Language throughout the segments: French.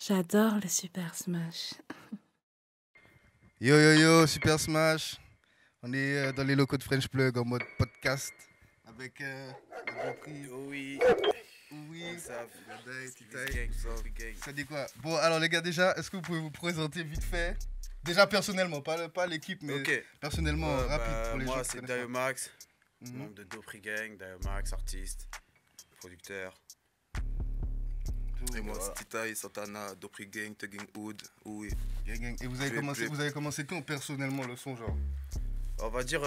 J'adore le Super Smash. Yo yo yo, Super Smash. On est dans les locaux de French Plug en mode podcast avec Oui. Oui, Ça ça dit quoi? Bon, alors les gars, déjà, est-ce que vous pouvez vous présenter vite fait? Déjà personnellement, pas l'équipe, mais Ok. personnellement, rapide pour les gens moi, qui c'est connaissent pas. Dayomax, Mhm. membre de Dopri Gang. Dayomax, artiste, producteur. Tout, Et moi, voilà. c'est Titaï, Santana, Dopri Gang, Tugging Hood, oui. Gang, gang. Et vous avez commencé quand personnellement le son, genre? On va dire,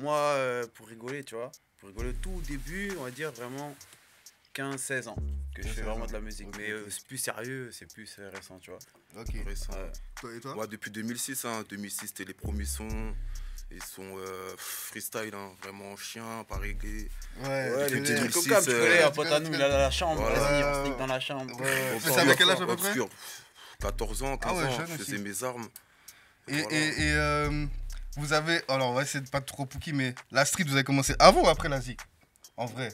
moi, pour rigoler, tu vois, pour rigoler tout au début, on va dire vraiment 15-16 ans que je 15, fais 16 vraiment ans. de la musique. Ok, Mais ok. c'est plus sérieux, c'est plus récent, tu vois. Ok. Récent. Ouais. Toi et toi? Moi, depuis 2006, 2006, c'était les premiers sons. Ils sont freestyle, hein, vraiment chien, pas réglé. Ouais, Ouais, tu les connais. petits trucs aussi, comme ça, tu c'est- connais, un tu pote connais, à nous, tu il a la chambre, Voilà. vas-y, Ouais, on sneak dans la chambre. Ouais. Obscur, Ça avait quel âge à peu près? obscur. 14 ans, 15 Ah ouais, ans, jeune je aussi. faisais mes armes. Et, Voilà. vous avez, alors on va essayer de pas trop pouki, mais la street, vous avez commencé avant ou après la zik? En vrai.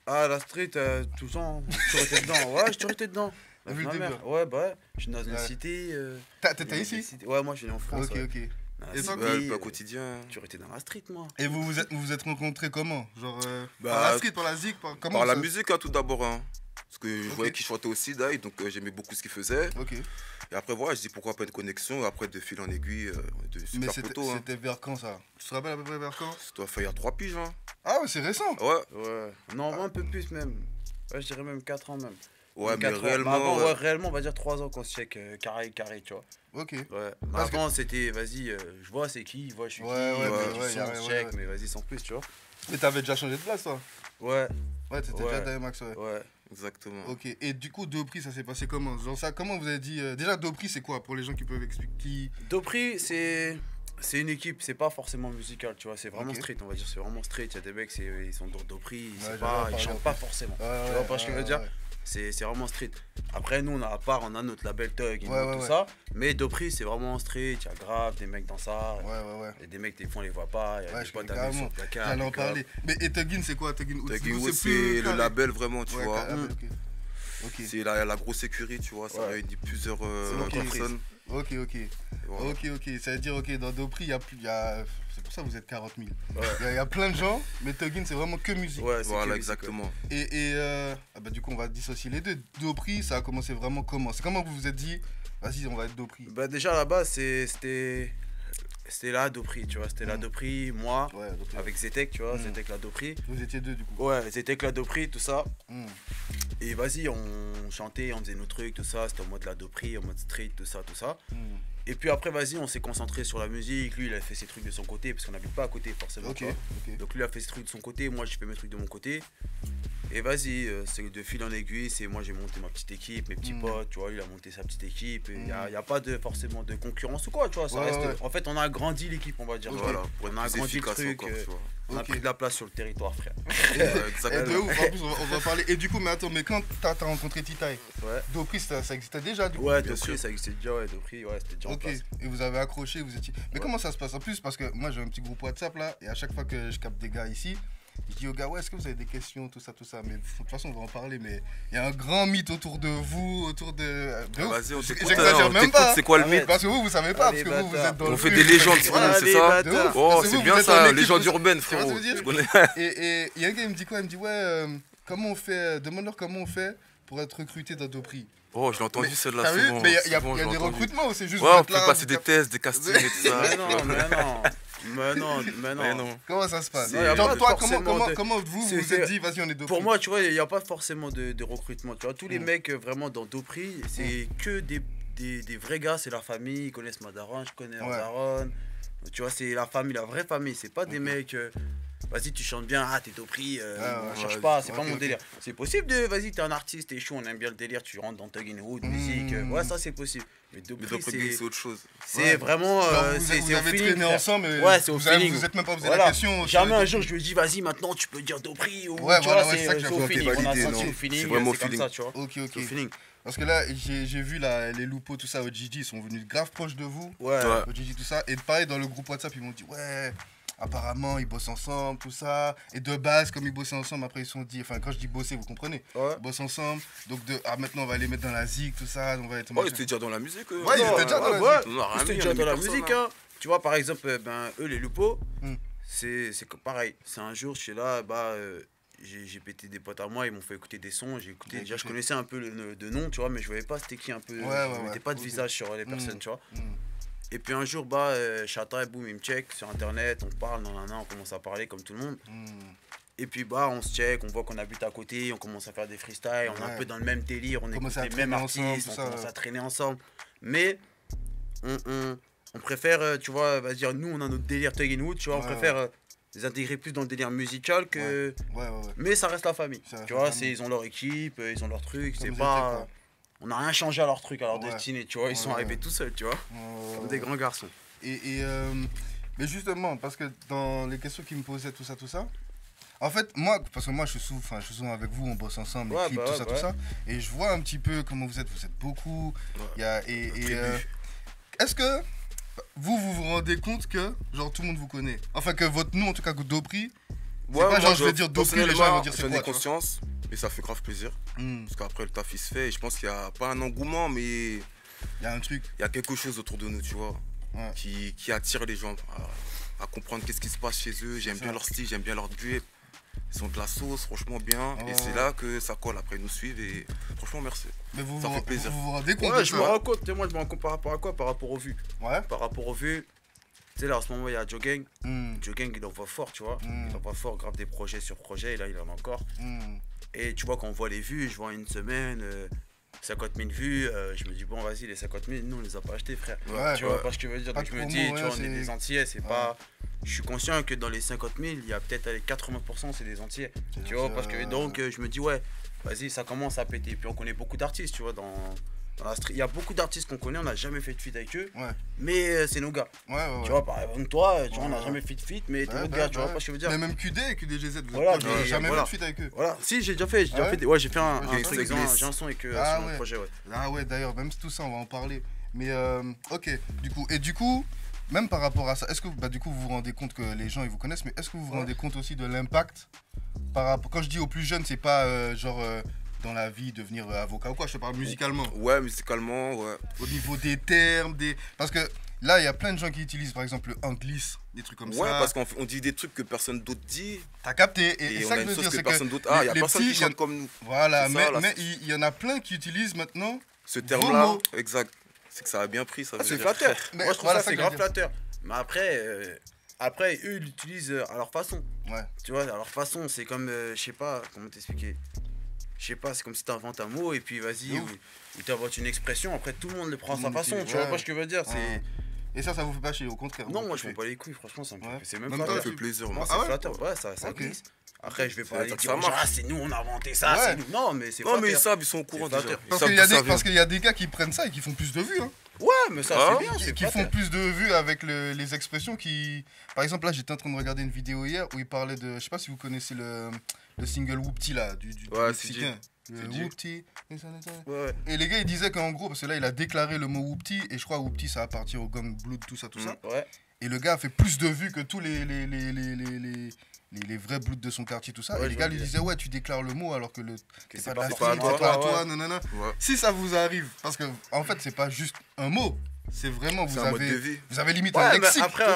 Ah, la street, tout le temps, j'ai toujours été dedans. Ouais, j'ai toujours été dedans. Depuis Ma le mère. début. Ouais, bah ouais, je suis dans une Ouais. cité. T'étais dans une ici? cité. Ouais, moi je suis né en France. Ok, ouais. ok. Dans la Et toi, cité, Ouais, le quotidien. j'ai toujours été dans la street, moi. Et vous êtes rencontrés comment? Genre Bah, par la street, par la zik, comment Par la ça- musique, hein, tout d'abord. Hein. Parce que je Ok. voyais qu'il chantait aussi, Dai, donc j'aimais beaucoup ce qu'il faisait. Ok. Et après, voilà, je dis pourquoi pas une connexion. Et après, de fil en aiguille, de Mais super c'était photos. Hein. c'était vers quand ça? Tu te rappelles à peu près vers quand? Ça doit faire il y a 3 piges. Hein. Ah ouais, c'est récent. Ouais, Ouais. Non, un peu plus même. Ouais, je dirais même 4 ans même. ouais, mais 4 ans. réellement. Avant, ouais. ouais, réellement, on va dire 3 ans qu'on se check carré, tu vois. Ok. Ouais. Mais Parce que- avant, c'était, vas-y, je vois c'est qui, je vois je suis Ouais, qui, ouais, ouais, ouais, du son, ouais, on se ouais, check, ouais. mais vas-y, sans plus, tu vois. Mais t'avais déjà changé de place, toi? Ouais, Ouais, t'étais Ouais. déjà Dayomax, ouais. ouais. Exactement. Ok. Et du coup, Dopri, ça s'est passé comment? Genre ça, comment vous avez dit déjà Dopri, c'est quoi pour les gens qui peuvent expliquer? Dopri, c'est une équipe, c'est pas forcément musical, tu vois, c'est vraiment Ok. street, on va dire, c'est vraiment street. Il y a des mecs, ils sont dans Dopri, j'allais en ils parler, chantent en pas plus. forcément. Ouais, Tu vois pas ce que je veux dire? ouais. C'est vraiment street. Après, nous, à part, on a notre label Tug, Ouais, tout ouais. ça. Mais Dopri, c'est vraiment street, il y a grave des mecs dans ça. Ouais. Il y a des mecs, des fois, on les voit pas. Il y a Ouais, des je potes connais à nous carrément. sur le placard. J'allais en des coffres. parler. Mais et Tuggin, c'est quoi Tuggin? Tugging Vous, Hood, plus c'est le carré. label vraiment, tu Ouais, vois. carré, ok. Ok. C'est la grosse sécurité, tu vois. Ça Ouais. réunit plusieurs Ok. personnes. Ok. Et voilà. Ok. Ça veut dire, ok, dans Dopri, c'est pour ça que vous êtes 40 000. Ouais. Il y a plein de gens, mais Tuggin, c'est vraiment que musique. Ouais, c'est Voilà, que musique, exactement. Et du coup, on va dissocier les deux. Dopri, ça a commencé vraiment comment? C'est comment vous vous êtes dit, vas-y, on va être Dopri? Bah déjà à la base c'était la Dopri, tu vois, c'était la Mm. Dopri, moi, Ouais, Dopri. avec Zetek, tu vois, Mm. Zetek la Dopri. Vous étiez deux, du coup. Ouais, Zetek la Dopri, tout ça. Hmm. Et vas-y, on chantait, on faisait nos trucs, tout ça, c'était en mode la Dopri, en mode street, tout ça. Hmm. Et puis après, vas-y, on s'est concentré sur la musique, lui il a fait ses trucs de son côté, parce qu'on n'habite pas à côté forcément, Ok, tu vois. ok. Donc lui il a fait ses trucs de son côté, moi j'ai fait mes trucs de mon côté. Et vas-y, c'est de fil en aiguille, c'est moi j'ai monté ma petite équipe, mes petits Mm. potes, tu vois, il a monté sa petite équipe. Il n'y Mm. a pas forcément de concurrence ou quoi, tu vois. Ça Ouais, reste, ouais. En fait, on a agrandi l'équipe, on va dire. Voilà, pour On être a plus agrandi le efficace truc, encore, tu vois. on a Ok. pris de la place sur le territoire, frère. Et de Exactement. ouf, en plus, on va parler. Et du coup, mais attends, mais quand t'as rencontré Titaï, Ouais, Dopri, ça existait déjà, du coup? ouais, bien Dopri, sûr. ça existait déjà, ouais, Dopri, ouais, c'était déjà en Ok, place. et vous avez accroché, vous étiez. Mais Ouais. comment ça se passe en plus? Parce que moi j'ai un petit groupe WhatsApp là, et à chaque fois que je capte des gars ici, je dis aux gars, ouais, est-ce que vous avez des questions, tout ça. Mais de toute façon, on va en parler, mais il y a un grand mythe autour de vous, autour de ouf. Vas-y, on t'écoute. J'exagère on même t'écoute, pas. c'est quoi le Arrête. mythe? Parce que vous savez pas, Allez, parce que vous bâtard. êtes dans On le fait truc. des légendes, frérot, Allez, c'est ça? bâtard. De ouf. Oh, Parce que c'est vous, bien vous êtes en ça, équipe, légende vous- urbaine, Tu vois ce que frérot. je veux dire Je connais. Et il y a un gars, il me dit quoi? Il me dit, ouais, comment on fait, demande-leur comment on fait pour être recruté dans Dopri. Oh, je l'ai entendu Mais celle-là T'as vu? souvent. Mais il y a souvent, je l'ai des entendu. recrutements ou c'est juste Ouais, vous on êtes fait là, passer vous des captez- tests, des castings et tout ça. Mais non, mais non. Mais non. Comment ça se passe? Non, y a Genre, pas toi, forcément de- comment vous c'est- vous êtes dit, vas-y, on est Dopri? Pour moi, tu vois, il n'y a pas forcément de recrutement. Tu vois, tous les Mm. mecs vraiment dans Dopri, c'est que des vrais gars, c'est la famille, ils connaissent ma daronne, je connais Ouais. leur daronne. Tu vois, c'est la famille, la vraie famille. C'est pas des Ok. mecs, vas-y, tu chantes bien, ah, t'es Dopri, on ouais, cherche ouais, pas, c'est ok, pas mon ok. délire. C'est possible de, vas-y, t'es un artiste, t'es chaud, on aime bien le délire, tu rentres dans Tugging Hood, musique, Mm. ouais, ça c'est possible. Mais Mais Dopri, Dopri Gang, c'est c'est autre chose. c'est vraiment, Genre, c'est vous au avez feeling, traîné frère. ensemble, mais Ouais, c'est au vous avez- feeling. vous êtes même pas posé Voilà. la question. Jamais un sur- jour je lui dis vas-y maintenant tu peux dire Dopri ou Ouais, tu voilà, vois ouais, c'est ça que c'est j'ai au compris, feeling, on a validé, senti non. au feeling, C'est vraiment c'est comme feeling. ça tu vois. Ok, C'est au feeling. Parce que là, j'ai vu là, les loupeaux, tout ça, au Gigi, ils sont venus grave proches de vous. Ouais. Ouais. Au Gigi, tout ça. Et pareil, dans le groupe WhatsApp, ils m'ont dit, ouais, apparemment ils bossent ensemble, tout ça. Et de base, comme ils bossaient ensemble, après ils se sont dit, enfin quand je dis bosser, vous comprenez, Ouais. ils bossent ensemble. Donc maintenant on va les mettre dans la zik, tout ça. On va être Ouais, ils étaient déjà dans la musique. Ouais, ils étaient déjà dans la ouais. zik. On a rien C'était mis, déjà on a dans la mis musique, personne, hein. Tu vois, par exemple, eux, les Lupo, Hmm. c'est pareil. C'est un jour, je suis là, j'ai pété des potes à moi, ils m'ont fait écouter des sons. J'ai écouté, déjà, je connaissais un peu de nom, tu vois, mais je voyais pas c'était qui un peu. Ouais, je ouais, mettais pas de ok. visage sur les personnes, tu vois. Hmm. Et puis un jour, Chata, boum, il me check sur internet, on parle, on commence à parler comme tout le monde. Hmm. Et puis on se check, on voit qu'on habite à côté, on commence à faire des freestyles, on est Ouais. un peu dans le même délire, on Commence écoute à les mêmes traîner ensemble, artistes, tout on ça, commence ouais. à traîner ensemble. Mais on préfère, tu vois, dire nous on a notre délire Thug and Wood, tu vois, on Ouais, préfère les intégrer plus dans le délire musical que. Ouais. Mais ça reste la famille. Ça reste Tu la vois, famille. ils ont leur équipe, ils ont leur truc, Comme c'est ils pas. étaient, quoi. On n'a rien changé à leur truc, à leur Ouais. destinée, tu vois, ils sont Ouais. arrivés tout seuls, tu vois, comme des grands garçons. Mais justement, parce que dans les questions qu'ils me posaient, tout ça, en fait, moi, parce que moi je suis souvent avec vous, on bosse ensemble, les Ouais, clips, bah ouais, tout ça, et je vois un petit peu comment vous êtes beaucoup, Ouais. il y a, est-ce que vous rendez compte que, genre, tout le monde vous connaît, enfin que votre nom, en tout cas, Dopri, c'est pas moi, genre je vais dire Dopri, les gens ils vont dire c'est j'en ai quoi, tu vois. conscience, mais ça fait grave plaisir. Parce qu'après le taf il se fait et je pense qu'il y a pas un engouement mais Il y a un truc, il y a quelque chose autour de nous, tu vois, Ouais. qui attire les gens à comprendre qu'est-ce qui se passe chez eux. J'aime C'est bien ça. leur style, j'aime bien leur drip. Ils sont de la sauce, franchement bien. Ouais. Et c'est là que ça colle. Après, ils nous suivent et franchement, merci. mais Ça fait plaisir. vous rendez compte Ouais, de je ça, me hein. rends compte, tu sais, moi je me rends compte par rapport à quoi? Par rapport aux vues. Ouais. Par rapport aux vues, tu sais, là en ce moment il y a Joe Gang. Hmm. Joe Gang il envoie fort, tu vois. Mm. Il envoie fort, grave des projets sur projets, et là il en a encore. Hmm. Et tu vois, quand on voit les vues, je vois une semaine, 50 000 vues, je me dis, bon, vas-y, les 50 000, nous on les a pas achetés, frère. Ouais. Tu vois pas ce que je veux dire? Pas Donc de je me promo, dis, tu ouais, vois, on c'est- est des Antillais, c'est pas. Je suis conscient que dans les 50 000, il y a peut-être allez, 80% c'est des Antillais. C'est Tu vois, ça, parce que ouais. donc je me dis, ouais, vas-y, ça commence à péter. Puis on connaît beaucoup d'artistes, tu vois, dans la street. Il y a beaucoup d'artistes qu'on connaît, on n'a jamais fait de feat avec eux, Ouais. mais c'est nos gars. Ouais. Tu vois, par exemple, toi, tu vois, on n'a Ouais. jamais fait de feat, mais t'es Ouais, notre bah, gars, tu bah, vois pas ce que je veux dire? Mais même QD, QDGZ, vous Voilà, avez mais jamais voilà. fait de suite avec eux. Voilà, si, j'ai déjà fait, Ah ouais? ouais, j'ai fait un Ok, truc, c'est glisse. j'ai un son avec eux Ah sur mon ouais. projet, ouais. Ah ouais, d'ailleurs, même tout ça, on va en parler. Mais ok, du coup, même par rapport à ça, est-ce que du coup vous vous rendez compte que les gens ils vous connaissent, mais est-ce que vous vous rendez compte aussi de l'impact par rapport, quand je dis aux plus jeunes, c'est pas dans la vie devenir avocat ou quoi, je te parle musicalement. Ouais, musicalement, ouais. Au niveau des termes, parce que là il y a plein de gens qui utilisent par exemple le anglice, des trucs comme Ouais, ça. parce qu'on dit des trucs que personne d'autre dit. T'as capté, et Et on ça a que une je veux chose dire, que c'est personne que d'autre. Ah, il y a les personne petits, qui chante comme nous. voilà, C'est ça, là, mais il y en a plein qui utilisent maintenant. Ce Vos terme-là, mots. exact. C'est que ça a bien pris, ça veut C'est dire. flatteur. Mais Moi, je trouve voilà, ça, ça c'est que je veux grave dire. flatteur. Mais après, eux, ils l'utilisent à leur façon. Ouais. Tu vois, à leur façon, c'est comme, je sais pas, comment t'expliquer. Je sais pas, c'est comme si t'inventes un mot et puis vas-y, Ouf. ou t'inventes une expression, après tout le monde le prend à Tout sa le monde façon. utilise, Tu vois ouais. pas ce que je veux dire? Ouais. Et ça vous fait pas chier, au contraire. Non, vous moi je kiffez. m'en bats les couilles, franchement, ça me Ouais. fait. C'est même Même Ça toi, me flatteur. fait plaisir, Moi, moi. c'est Ah ouais flatteur, ouais, ça Ok. glisse. Après, je vais Ça pas veut aller dire que dire, ça aux gens, marche. ah, c'est nous, on a inventé ça, Ouais. c'est nous. Non, mais c'est Non, mais ils flatteur. savent, ils sont au courant C'est déjà. flatteur. Ils Parce savent qu'il y a d'où ça des, vient. parce qu'il y a des gars qui prennent ça et qui font plus de vues, hein. Ouais, mais ça, Ah, c'est bien, c'est Qui font flatteur. plus de vues avec les expressions qui... Par exemple, là, j'étais en train de regarder une vidéo hier où il parlait de... Je sais pas si vous connaissez le single Whoopty, là, du Ouais, Mexicain. c'est Le dit. Whoopty. Ouais, ouais. Et les gars, ils disaient qu'en gros, parce que là, il a déclaré le mot Whoopty, et je crois Whoopty, ça appartient au gang Blood, tout ça. Ouais. Et le gars a fait plus de vues que tous les vrais Bloods de son quartier, tout ça. Ouais, et les je gars vois lui le disaient, ouais, tu déclares le mot alors que Que c'est pas de la c'est pas à street, toi. c'est pas à Ouais, toi, ouais. nanana. Ouais. Si ça vous arrive, parce que en fait, c'est pas juste un mot, c'est vraiment, C'est un mode de vous vie. avez limite un Ouais, mais lexique. après,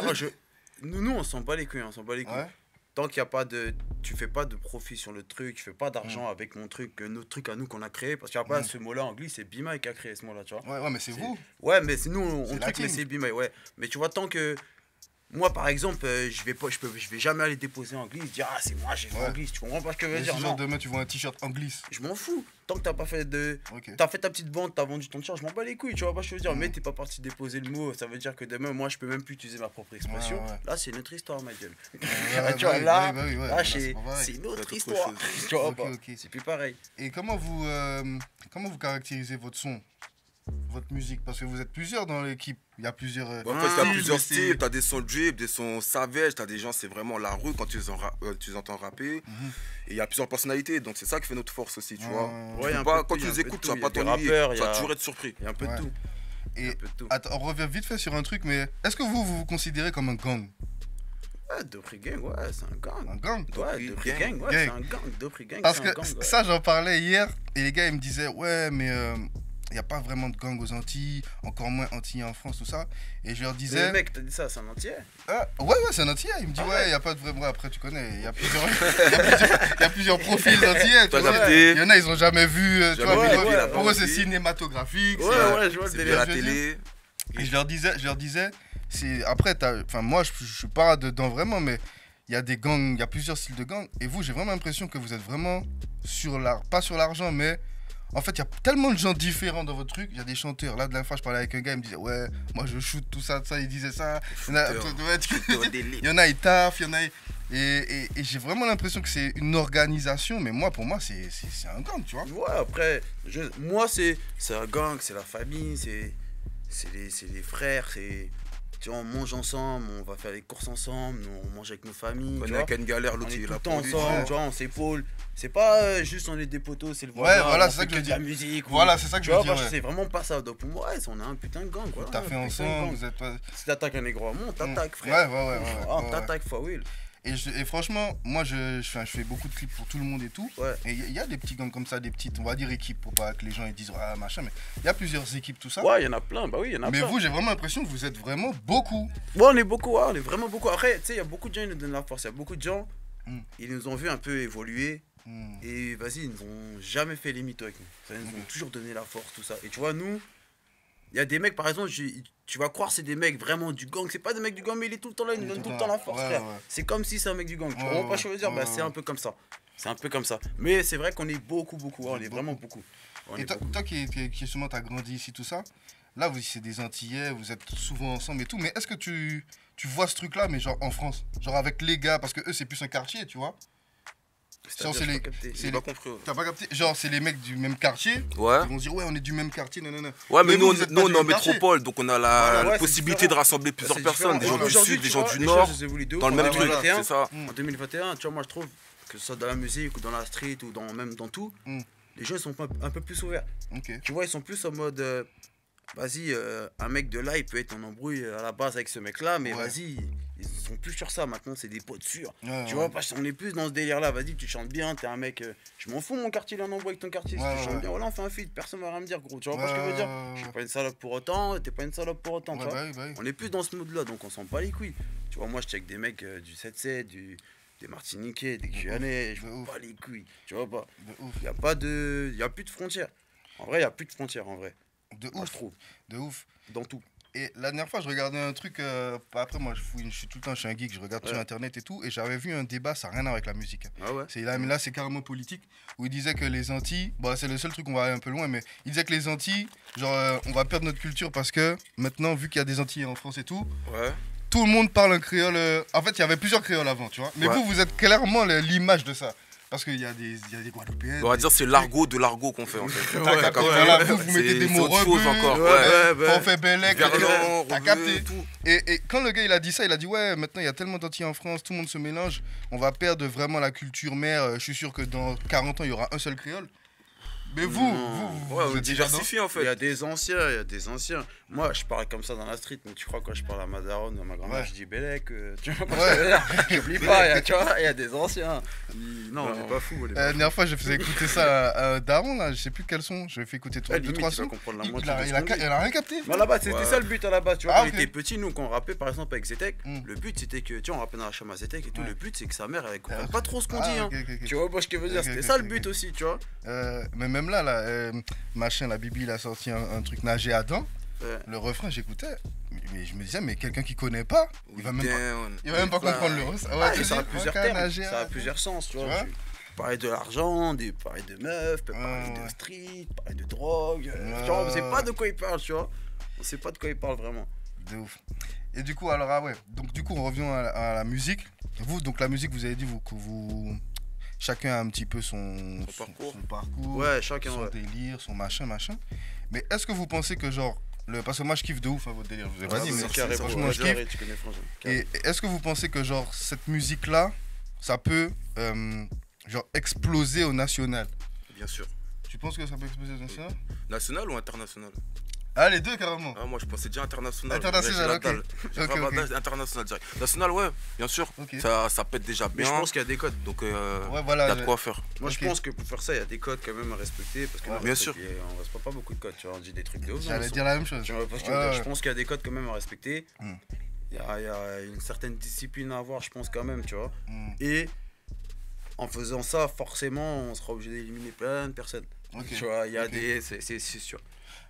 nous, on s'en bat les couilles, on s'en bat les couilles. Ouais. Tant qu'il n'y a pas de. Tu fais pas de profit sur le truc, tu fais pas d'argent avec mon truc, notre truc à nous qu'on a créé. Parce qu'il n'y a pas ce mot-là en anglais, c'est Bimai qui a créé ce mot-là, tu vois. Ouais, mais c'est vous. Ouais, mais c'est nous, on C'est truc, mais latine. c'est Bimai, ouais. Mais tu vois, tant que. Moi, par exemple, je vais jamais aller déposer en glisse, dire, ah, c'est moi, j'ai fait Ouais. en glisse. Tu comprends pas ce que je veux Et dire? si Non. genre demain tu vois un t-shirt anglais. Je m'en fous. Tant que t'as pas fait de. Ok. T'as fait ta petite vente, t'as vendu ton t-shirt, je m'en bats les couilles, tu vois pas ce que je veux dire. Mais t'es pas parti déposer le mot, ça veut dire que demain, moi, je peux même plus utiliser ma propre expression. Ouais, ouais. Là, c'est notre histoire, ma gueule. Ouais, Tu vois, bah là, oui, ouais, là, là, c'est pas pareil. c'est notre autre histoire. chose. Tu vois Ok, pas. ok. C'est plus pareil. Et comment vous caractérisez votre son, votre musique? Parce que vous êtes plusieurs dans l'équipe. Il y a plusieurs. En fait, t'as styles, plusieurs mais c'est- styles, t'as des sons drip, des sons savage, t'as des gens, c'est vraiment la rue quand tu les entends rapper. Et il y a plusieurs personnalités, donc c'est ça qui fait notre force aussi, tu vois. Ouais, y a un Pas, peu de quand tout, tu y a nous un peu écoutes, de tu vas tout, pas y a des t'ennuyer, rappeurs, tu y a- vas toujours être surpris. Il y a un peu Ouais. de tout. Et Un peu de tout. attends, on revient vite fait sur un truc, mais est-ce que vous vous considérez comme un gang? Ouais, Dopri Gang, ouais, c'est un gang. Un gang. Ouais, Dopri Gang, ouais, Gang. c'est un gang. Dopri Gang, Parce c'est que un gang. Ouais. ça, j'en parlais hier, et les gars, ils me disaient, ouais, mais il n'y a pas vraiment de gang aux Antilles, encore moins Antillais en France, tout ça. Et je leur disais. Le mec, t'as dit ça, c'est un entier. Ouais, c'est un Antillais. Il me dit, ouais, il n'y a pas de vrai. Bon, après, tu connais, il y a plusieurs profils d'Antillais. Tu vois. Il y en a, ils n'ont jamais vu. Tu vois, pour eux, c'est cinématographique. Ouais, je vois le C'est délire. la télé. Et je leur disais, après, moi, je suis pas dedans vraiment, mais il y a des gangs, il y a plusieurs styles de gangs. Et vous, j'ai vraiment l'impression que vous êtes vraiment pas sur l'argent, mais en fait, il y a tellement de gens différents dans votre truc. Il y a des chanteurs. Là, de la fois, je parlais avec un gars, il me disait, ouais, moi, je shoot tout ça, il disait ça. Il y en a, ils taffent, il y en a. Et j'ai vraiment l'impression que c'est une organisation, mais pour moi, c'est un gang, tu vois. Ouais, après, moi, c'est un gang, c'est la famille, c'est les frères, tu vois, on mange ensemble, on va faire les courses ensemble, on mange avec nos familles. On est une galère, On l'autre est il est tout là le temps pour lui. ensemble, tu vois, on s'épaule. C'est pas juste on est des potos, c'est le voisin. Ouais, voilà, on c'est ça fait que je veux de la dire. musique. Voilà, c'est ça que je Tu veux vois, dire. c'est vraiment pas ça. Donc pour moi, ouais, on a un putain de gang. Voilà, T'as fait ensemble, vous êtes pas. Si t'attaques un négro à moi, on t'attaque, frère. Ouais. On t'attaque, for will. Et franchement, moi je fais beaucoup de clips pour tout le monde et tout. Ouais. Et il y a des petits gangs comme ça, des petites, on va dire équipes, pour pas que les gens ils disent ah machin, mais il y a plusieurs équipes, tout ça. Ouais, il y en a plein, bah oui, il y en a Mais plein. vous, j'ai vraiment l'impression que vous êtes vraiment beaucoup. Ouais, on est beaucoup, ouais, on est vraiment beaucoup. Après, tu sais, il y a beaucoup de gens qui nous donnent la force. Il y a beaucoup de gens, ils nous ont vu un peu évoluer. Et vas-y, ils nous ont jamais fait les mythos avec nous. Ils nous ont toujours donné la force, tout ça. Et tu vois, nous, il y a des mecs, par exemple, tu vas croire c'est des mecs vraiment du gang. C'est pas des mecs du gang, mais il est tout le temps là, il nous donne tout le temps la force, frère. C'est comme si c'est un mec du gang. Tu comprends pas ce que je veux dire? Bah, c'est un peu comme ça. C'est un peu comme ça. Mais c'est vrai qu'on est beaucoup. Ouais, on est vraiment beaucoup. Et toi qui justement t'as grandi ici, tout ça, là, c'est des Antillais, vous êtes souvent ensemble et tout, mais est-ce que tu vois ce truc-là, mais genre en France? Genre avec les gars, parce que eux, c'est plus un quartier, tu vois? Genre, J'ai pas compris. T'as pas capté? Genre, c'est les mecs du même quartier. Ouais. Ils vont se dire, ouais, on est du même quartier, non. Ouais, mais nous, vous êtes on pas est du en même quartier. métropole, donc on a la possibilité de rassembler plusieurs personnes, des gens du sud, des gens du nord, dans le même truc, c'est ça. En 2021, tu vois, moi je trouve que ce soit dans la musique ou dans la street ou même dans tout, les gens ils sont un peu plus ouverts. Tu vois, ils sont plus en mode, vas-y, un mec de là, il peut être en embrouille à la base avec ce mec-là, mais vas-y, ils sont plus sur ça maintenant, c'est des potes sûrs. Tu vois, parce qu'on est plus dans ce délire-là, vas-y, tu chantes bien, t'es un mec, je m'en fous, mon quartier, il est en embrouille avec ton quartier, si tu chantes bien, voilà, on fait un feat, personne va rien me dire, gros, tu vois pas ce que je veux dire? Je suis pas une salope pour autant, t'es pas une salope pour autant, tu vois. On est plus dans ce mode-là, donc on s'en bat les couilles. Tu vois, moi, je check des mecs du 7-7, des Martiniquais, des Guyanais, je m'en bats les couilles, tu vois pas? Il y a plus de frontières. En vrai, il y a plus de frontières, en vrai. De ouf, moi, je trouve. De ouf. Dans tout. Et la dernière fois, je regardais un truc. Après, moi, je suis tout le temps, je suis un geek, je regarde sur internet et tout. Et j'avais vu un débat, ça n'a rien à voir avec la musique. Ah ouais. Là, c'est carrément politique. Où il disait que les Antilles. Bon, c'est le seul truc, on va aller un peu loin. Mais il disait que les Antilles, genre, on va perdre notre culture parce que maintenant, vu qu'il y a des Antillais en France et tout. Tout le monde parle un créole. En fait, il y avait plusieurs créoles avant, tu vois. Mais vous êtes clairement l'image de ça. Parce qu'il y a des Guadeloupéens. On va dire c'est l'argot de l'argot qu'on fait en fait. Vous mettez des mots choses encore. On fait Bellec, t'as capté. Et quand le gars il a dit ça, il a dit ouais, maintenant il y a tellement d'Antillais en France, tout le monde se mélange, on va perdre vraiment la culture mère. Je suis sûr que dans 40 ans il y aura un seul créole. Mais vous êtes diversifié en fait. Il y a des anciens. Moi, je parle comme ça dans la street, mais tu crois quand je parle à ma daronne, à ma grand-mère, je dis Bellec, tu vois j'oublie pas, tu vois, il y a des anciens. Non, on est pas fous. La dernière fois, je faisais écouter ça à Daron, là, je sais plus quel son, je lui ai fait écouter 2-3 sons. Il a rien capté. Mais là-bas, c'était ça le but à la base, tu vois, quand on était petit, nous, quand on rappelait par exemple avec Zetek, le but c'était que, tu vois, on rappelait dans la chambre à Zetek et tout, le but c'est que sa mère, elle comprenne pas trop ce qu'on dit, tu vois, moi ce que je veux dire, c'était ça le but aussi, tu vois. Mais même là, machin, la Bibi, il a sorti un truc nager à dents. Le refrain, j'écoutais, mais je me disais, mais quelqu'un qui connaît pas, il va même pas comprendre le refrain. Ça a plusieurs termes, ça a plusieurs sens, tu vois. Parler de l'argent, parler de meufs, parler de street, parler de drogue. Tu vois, on sait pas de quoi il parle, tu vois. On sait pas de quoi il parle vraiment. De ouf. Et du coup, alors, donc du coup, on revient à la musique. Vous, donc la musique, vous avez dit que vous... Chacun a un petit peu son parcours, chacun, son délire, son machin. Mais est-ce que vous pensez que genre... Parce que moi je kiffe de ouf votre délire, je vous ai pas dit, mais franchement je kiffe. Et est-ce que vous pensez que genre cette musique-là, ça peut genre exploser au national? Bien sûr. Tu penses que ça peut exploser au national? National ou international? Ah, les deux carrément. Ah, moi je pensais déjà international. International, ok. International direct. National, ouais, bien sûr. Okay. Ça pète déjà bien. Mais je pense qu'il y a des codes. Donc, ouais, voilà, il y a de quoi faire. Moi, je pense que pour faire ça, il y a des codes quand même à respecter. Parce que bien sûr. On respecte pas beaucoup de codes, tu vois. On dit des trucs de ouf. J'allais dire la même chose. Je pense qu'il y a des codes quand même à respecter. Il y a une certaine discipline à avoir, je pense, quand même, tu vois. Et en faisant ça, forcément, on sera obligé d'éliminer plein de personnes. Tu vois, il y a des. C'est sûr.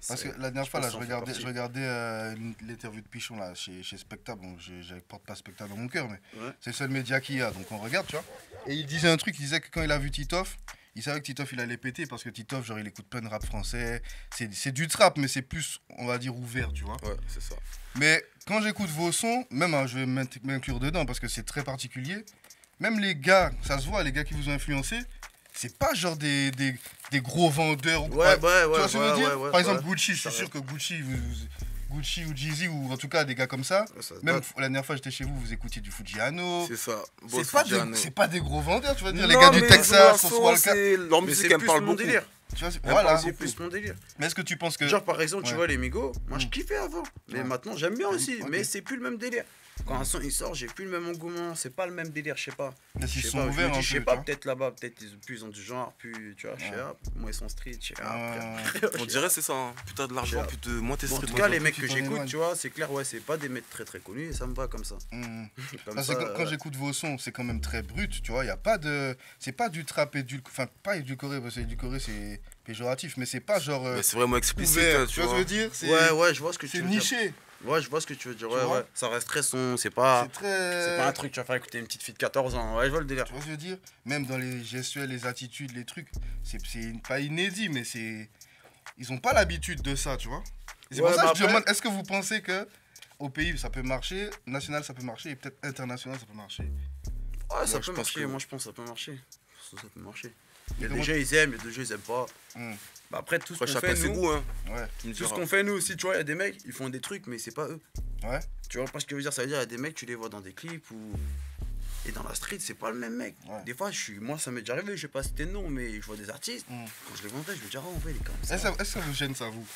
Parce que la dernière fois, là, je regardais l'interview de Pichon là, chez Specta. Bon, je porte pas Specta dans mon cœur, mais c'est le seul média qu'il y a, donc on regarde, tu vois. Et il disait un truc, il disait que quand il a vu Titoff, il savait que Titoff il allait péter parce que Titoff, genre, il écoute plein de rap français. C'est du trap, mais c'est plus, on va dire, ouvert, tu vois. Ouais, c'est ça. Mais quand j'écoute vos sons, même, je vais m'inclure dedans parce que c'est très particulier. Même les gars, ça se voit, les gars qui vous ont influencé, c'est pas genre des gros vendeurs. Tu vois ce que je veux dire ? Par exemple, Gucci, je suis sûr que Gucci ou Jeezy, ou en tout cas des gars comme ça. Même la dernière fois, j'étais chez vous, vous écoutiez du Fujiano. C'est ça. C'est pas des gros vendeurs, tu vas dire. Les gars du Texas, leur musique, elle parle beaucoup. Tu vois, voilà, c'est plus mon délire. Mais est-ce que tu penses que. Genre, par exemple, tu vois, les Migos, moi je kiffais avant. Mais maintenant, j'aime bien aussi. Mais c'est plus le même délire. Quand un son il sort, j'ai plus le même engouement, c'est pas le même délire, je sais pas. Mais ils sont ouverts, je sais pas, peut-être là-bas, peut-être ils ont du genre, plus, tu vois, je sais pas. Moi ils sont street, je sais pas. On dirait c'est ça, hein. Plus t'as de l'argent, plus moins t'es street. En tout cas, les mecs que j'écoute, tu vois, c'est clair, ouais, c'est pas des mecs très très connus et ça me va comme ça. Parce que quand j'écoute vos sons, c'est quand même très brut, tu vois, y a pas de. C'est pas du trap enfin pas édulcoré, parce que édulcoré c'est péjoratif, mais c'est pas genre. C'est vraiment explicite, tu vois ce que je veux dire ? Ouais, je vois ce que tu veux dire. C'est niché. Ouais, je vois ce que tu veux dire. Ouais. Ça reste très son, c'est pas un truc tu vas faire écouter une petite fille de 14 ans. Ouais, je vois le délire. Tu vois ce que je veux dire ? Même dans les gestuels, les attitudes, les trucs, c'est pas inédit, mais c'est. Ils ont pas l'habitude de ça, tu vois. C'est pour ça que je demande, est-ce que vous pensez que au pays ça peut marcher, national ça peut marcher et peut-être international ça peut marcher ? Ouais, ça peut marcher. Moi je pense que ça peut marcher. Ça peut marcher. Il y a des gens ils aiment, il y a des gens ils aiment pas. Bah après tout ce qu'on fait nous, tout ce qu'on fait nous aussi, tu vois, il y a des mecs, ils font des trucs mais c'est pas eux. Ouais. Tu vois pas ce que je veux dire, ça veut dire il y a des mecs tu les vois dans des clips ou et dans la street, c'est pas le même mec. Ouais. Des fois moi ça m'est déjà arrivé, je sais pas si c'était non mais je vois des artistes, quand je les vois je me dis en vrai il est comme ça. Est-ce que ça vous gêne ça vous ?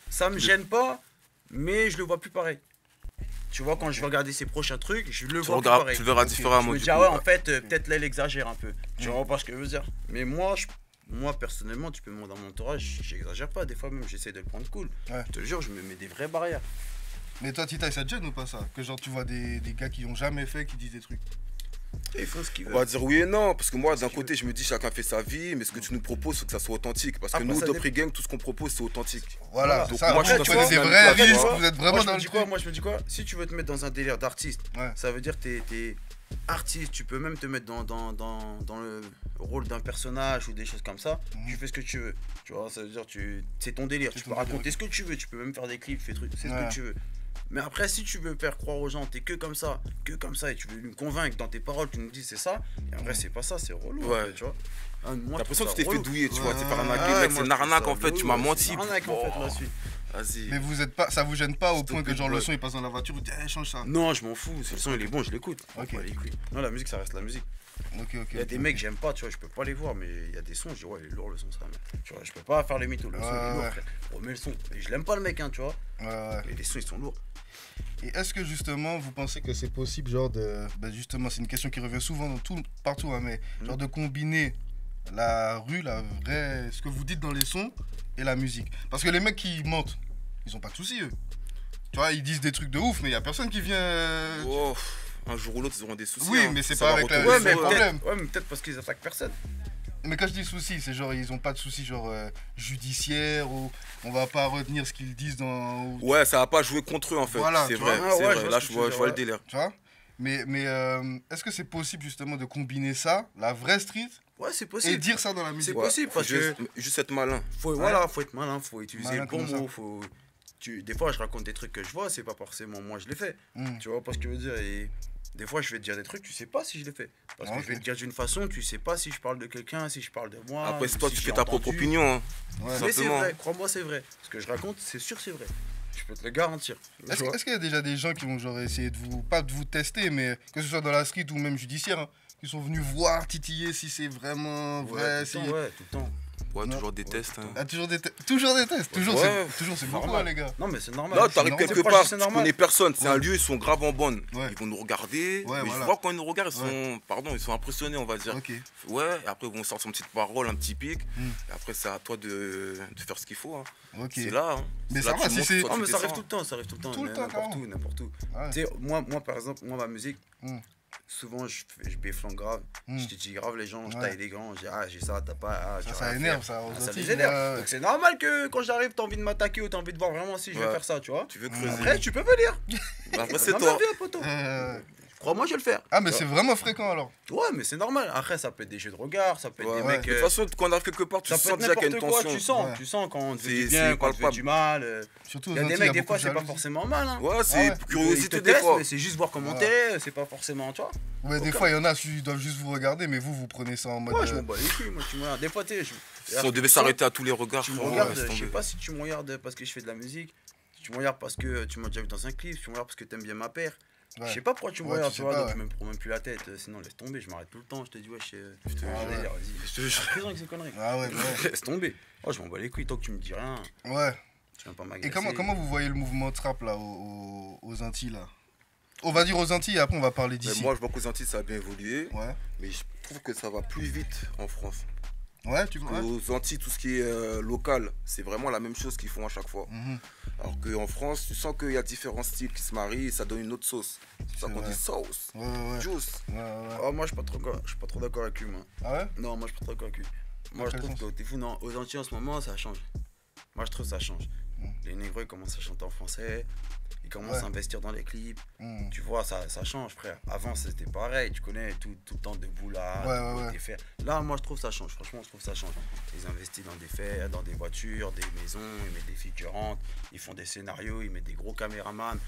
Ça me gêne pas, mais je le vois plus pareil. Tu vois, quand je vais regarder ses prochains trucs, je le vois plus pareil. Tu le verras différemment. Je me dis ouais en fait peut-être là il exagère un peu. Tu vois pas ce que je veux dire. Mais moi personnellement, tu peux me voir dans mon entourage, j'exagère pas, des fois même j'essaie de le prendre cool. Ouais. Je te jure, je me mets des vraies barrières. Mais toi, Tita, ça te gêne ou pas ça ? Que genre tu vois des gars qui ont jamais fait, qui disent des trucs ? Ils font ce qu'ils veulent. On va dire oui et non, parce que moi d'un côté je me dis chacun fait sa vie, mais ce que tu nous proposes faut que ça soit authentique. Parce que nous, Dopri Gang, tout ce qu'on propose c'est authentique. Voilà, donc ça, moi je suis des vrais risques, vous êtes vraiment dans le truc. Moi je me dis quoi ? Si tu veux te mettre dans un délire d'artiste, ça veut dire que t'es artiste, tu peux même te mettre dans le rôle d'un personnage ou des choses comme ça, tu fais ce que tu veux. Tu vois, ça veut dire c'est ton délire, tu peux raconter ce que tu veux, tu peux même faire des clips, c'est ce que tu veux. Mais après, si tu veux faire croire aux gens, t'es que comme ça, et tu veux nous convaincre dans tes paroles, tu nous dis c'est ça, et en vrai, c'est pas ça, c'est relou. Ouais. En fait, tu vois. T'as l'impression que tu t'es fait douiller, tu vois, t'es par arnaquer, mec, c'est une arnaque en fait, tu m'as menti. C'est une arnaque en fait, là-dessus. Vas-y. Mais vous êtes pas, ça vous gêne pas au point que genre le son il passe dans la voiture ou change ça ? Non, je m'en fous, si le son il est bon, je l'écoute. Non, la musique ça reste la musique. Il y a des mecs j'aime pas, tu vois, je peux pas les voir, mais il y a des sons, je dis ouais, il est lourd le son ça, mec. Tu vois, je peux pas faire les mythos, le son il est lourd, frère. Remets le son. Et je l'aime pas le mec, hein, tu vois. Mais les sons ils sont lourds. Et est-ce que justement vous pensez que c'est possible genre de. Bah justement c'est une question qui revient souvent partout, hein, mais genre de combiner la rue, la vraie. Ce que vous dites dans les sons et la musique. Parce que les mecs qui mentent, ils ont pas de soucis eux. Tu vois, ils disent des trucs de ouf, mais il y a personne qui vient. Un jour ou l'autre ils auront des soucis. Oui, mais c'est pas avec le problème. Ouais, mais peut-être parce qu'ils attaquent personne. Mais quand je dis soucis, c'est genre ils ont pas de soucis genre judiciaires ou on va pas retenir ce qu'ils disent dans. Ouais, ça va pas jouer contre eux en fait. Voilà, c'est vrai. Là je vois le délire. Tu vois. Mais est-ce que c'est possible justement de combiner ça, la vraie street, ouais, c'est possible, et dire ça dans la musique? C'est possible parce que juste être malin. Faut être malin, faut utiliser le bon mot, des fois je raconte des trucs que je vois, c'est pas forcément moi je les fais. Tu vois pas ce que je veux dire, et des fois je vais te dire des trucs, tu sais pas si je les fais. Parce que je vais te dire d'une façon, tu sais pas si je parle de quelqu'un, si je parle de moi. Après c'est toi qui fais ta propre opinion. Hein. Mais c'est vrai, crois-moi c'est vrai. Ce que je raconte, c'est sûr c'est vrai. Je peux te le garantir. Est-ce qu'il y a déjà des gens qui ont genre essayé de vous, pas de vous tester, mais que ce soit dans la street ou même judiciaire, hein, qui sont venus voir, titiller si c'est vraiment vrai? Ouais, tout le temps. Ouais, toujours des tests. Hein. Ah, toujours des tests. Toujours, c'est beaucoup, hein, les gars. Non, mais c'est normal. Là, t'arrives quelque part, tu connais personne. C'est un lieu, ils sont grave en bonne. Ils vont nous regarder. Mais je vois quand ils nous regardent, ils sont impressionnés, on va dire. Ouais, et après, ils vont sortir une petite parole, un petit pic. Et après, c'est à toi de faire ce qu'il faut. C'est là. Mais ça va, si c'est. Non, mais ça arrive tout le temps. Ça arrive tout le temps. Tout le temps, n'importe où. Tu sais, moi, par exemple, ma musique. Souvent, je béflanque grave. Je te dis grave, les gens, je taille les gants. Je dis, ah, j'ai ça, t'as pas. Ça énerve, ça. Ça les énerve. Donc, c'est normal que quand j'arrive, t'as envie de m'attaquer ou t'as envie de voir vraiment si je vais faire ça, tu vois. Tu veux creuser. Après, tu peux venir. Après, c'est toi. Crois-moi, je vais le faire. Ah, mais c'est vraiment fréquent alors. Ouais, mais c'est normal. Après, ça peut être des jeux de regard, ça peut être des mecs. De toute façon, quand on arrive quelque part, tu sens déjà qu'il y a une tension. Tu sens quand on te fait du bien, quand on te fait du mal. Surtout, il y a des mecs, des fois, c'est pas forcément mal. Ouais, c'est curiosité des fois. C'est juste voir comment t'es, c'est pas forcément, tu vois. Ouais, des fois, il y en a, ils doivent juste vous regarder, mais vous prenez ça en mode. Ouais, je m'en bats les couilles, moi, tu me regardes. Des fois, tu sais. Si on devait s'arrêter à tous les regards, tu me regardes, je sais pas si tu me regardes parce que je fais de la musique, si tu me regardes parce que tu m'as déjà vu dans un clip, si tu me regardes parce que t'aimes bien ma paire. Je sais pas pourquoi tu me regardes, tu vois, donc je me prends même plus la tête, sinon laisse tomber, je m'arrête tout le temps, je te dis, ouais, je te vas-y, prison avec ces conneries. Ah ouais, laisse tomber. Oh, je m'en bats les couilles, tant que tu me dis rien. Ouais. Tu viens pas m'agacer. Et comment vous voyez le mouvement trap là, aux Antilles là? On va dire aux Antilles et après on va parler d'ici. Moi je vois qu'aux Antilles ça a bien évolué, mais je trouve que ça va plus vite en France. Ouais, tu vois. Aux Antilles, tout ce qui est local, c'est vraiment la même chose qu'ils font à chaque fois. Alors qu'en France, tu sens qu'il y a différents styles qui se marient et ça donne une autre sauce. C'est ça qu'on dit sauce, juice. Oh, moi, je suis pas trop d'accord avec lui, moi. Ah ouais? Non, moi, je suis pas trop d'accord avec lui. Moi, je trouve que t'es fou, non, aux Antilles en ce moment, ça change. Moi, je trouve que ça change. Les négros, ils commencent à chanter en français. Ils commencent à investir dans les clips. Tu vois, ça change, frère. Avant, c'était pareil. Tu connais tout le temps de boulard, des fers. Là, moi, je trouve que ça change. Franchement, je trouve que ça change. Ils investissent dans des fers, dans des voitures, des maisons. Ils mettent des figurantes. Ils font des scénarios. Ils mettent des gros caméramans.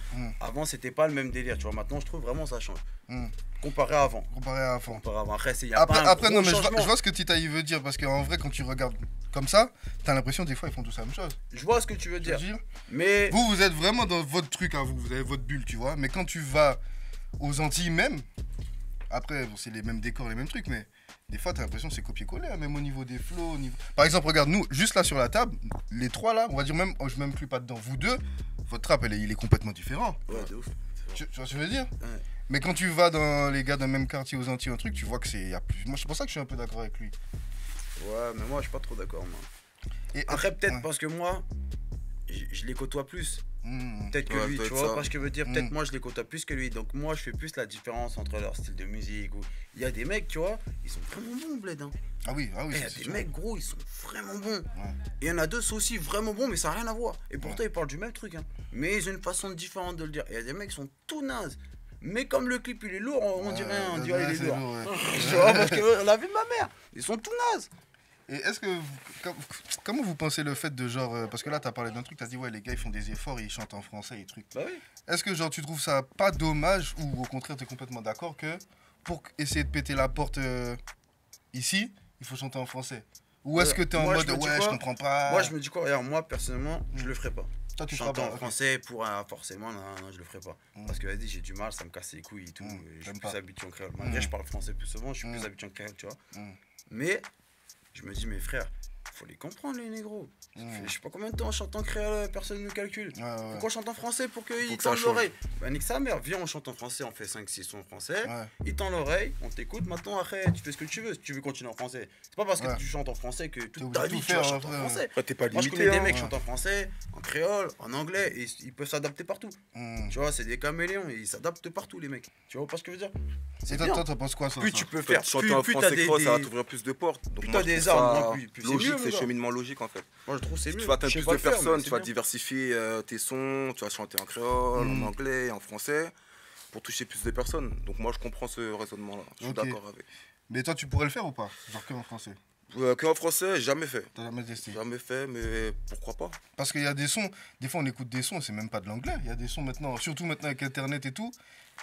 Avant, c'était pas le même délire. Tu vois, maintenant, je trouve vraiment ça change. Comparé à avant. Après, il y a pas un gros changement. Je vois ce que Titaï veut dire. Parce qu'en vrai, quand tu regardes comme ça, t'as l'impression des fois ils font tous la même chose. Je vois ce que tu veux dire. Mais vous êtes vraiment dans votre truc à vous avez votre bulle, tu vois. Mais quand tu vas aux Antilles même, après c'est les mêmes décors, les mêmes trucs, mais des fois t'as l'impression que c'est copier-coller, hein, même au niveau des flows. Par exemple, regarde, nous, juste là sur la table, les trois là, on va dire même, je m'inclus pas dedans, vous deux, votre trap il est complètement différent. Ouais, de ouf. Tu vois ce que je veux dire? Ouais. Mais quand tu vas dans les gars d'un même quartier aux Antilles, un truc, tu vois que c'est. Moi, c'est pour ça que je suis un peu d'accord avec lui. Ouais, mais moi, je suis pas trop d'accord, moi. Et après, peut-être parce que moi, je les côtoie plus. Peut-être que lui, tu vois, parce que je veux dire, peut-être moi, je les côtoie plus que lui. Donc, moi, je fais plus la différence entre leur style de musique. Il y a des mecs, tu vois, ils sont vraiment bons, bled. Hein. Ah oui, il y a des mecs, gros, ils sont vraiment bons. Et il y en a deux, c'est aussi vraiment bons, mais ça n'a rien à voir. Et pourtant, ils parlent du même truc. Hein. Mais ils ont une façon différente de le dire. Et il y a des mecs qui sont tout nazes. Mais comme le clip il est lourd, on dirait il est lourd. Tu vois, parce que la vie de ma mère, ils sont tout nazes. Et est-ce que comment vous pensez le fait de genre parce que là t'as parlé d'un truc, t'as dit ouais les gars ils font des efforts, ils chantent en français et trucs. Bah oui. Est-ce que genre tu trouves ça pas dommage ou au contraire t'es complètement d'accord que pour essayer de péter la porte ici, il faut chanter en français? Ou est-ce que t'es en mode ouais je comprends pas? Moi je me dis quoi, regarde, moi personnellement je le ferai pas. Toi, tu chanter en français pour forcément non, je le ferai pas. Parce que vas-y j'ai du mal, ça me casse les couilles et tout. Je suis plus habitué en créole. Malgré je parle français plus souvent, je suis plus habitué en créole, tu vois. Mais je me dis, mes frères, faut les comprendre, les négros. Je sais pas combien de temps on chante en créole, personne ne calcule. Pourquoi on chante en français pour qu'ils tendent l'oreille? Bah, nique sa mère, viens, on chante en français, on fait 5-6 sons en français. Ils tendent l'oreille, on t'écoute. Maintenant, après, tu fais ce que tu veux si tu veux continuer en français. C'est pas parce que tu chantes en français que toute ta vie tu vas chanter en français. T'es pas Moi, limité, je connais des mecs qui chantent en français, en créole, en anglais, et ils peuvent s'adapter partout. Tu vois, c'est des caméléons, et ils s'adaptent partout, les mecs. Tu vois pas ce que je veux dire? Et toi, t'en penses quoi ça? Plus tu peux faire, chanter en français, ça va t'ouvrir plus de portes. Plus t'as des armes, plus logique, c'est cheminement logique en fait. Moi je trouve c'est mieux. Tu vas atteindre plus de personnes, tu vas diversifier tes sons, tu vas chanter en créole, en anglais, en français, pour toucher plus de personnes. Donc moi je comprends ce raisonnement-là, je suis d'accord avec. Mais toi tu pourrais le faire ou pas? Genre que en français? Que en français, jamais fait. T'as jamais testé? Jamais fait, mais pourquoi pas? Parce qu'il y a des sons, des fois on écoute des sons, c'est même pas de l'anglais. Il y a des sons maintenant, surtout maintenant avec internet et tout,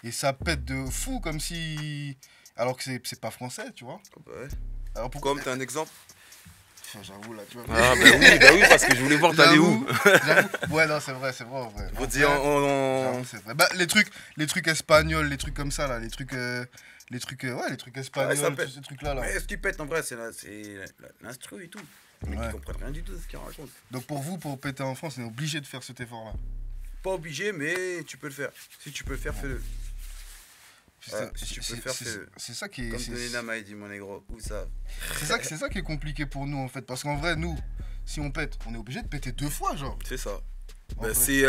et ça pète de fou comme si. Alors que c'est pas français, tu vois. Ouais. Alors Comme t'as un exemple? J'avoue là, tu vois. Ah bah oui, parce que je voulais voir t'aller où. J'avoue. Ouais, non, c'est vrai, en vrai. Faut dire c'est vrai. Bah, les trucs espagnols, les trucs comme ça là, les trucs espagnols, tous ces trucs là. Mais ce qui pète en vrai, c'est l'instru et tout. Mais qui comprennent rien du tout de ce qu'ils racontent. Donc pour vous, pour péter en France, on est obligé de faire cet effort-là? Pas obligé, mais tu peux le faire. Si tu peux le faire, fais-le. Si tu peux le faire, fais-le. C'est ça qui est... Comme Donina m'a dit, mon négro, où ça? C'est ça qui est compliqué pour nous, en fait. Parce qu'en vrai, nous, si on pète, on est obligé de péter 2 fois, genre. C'est ça. Ben, c'est...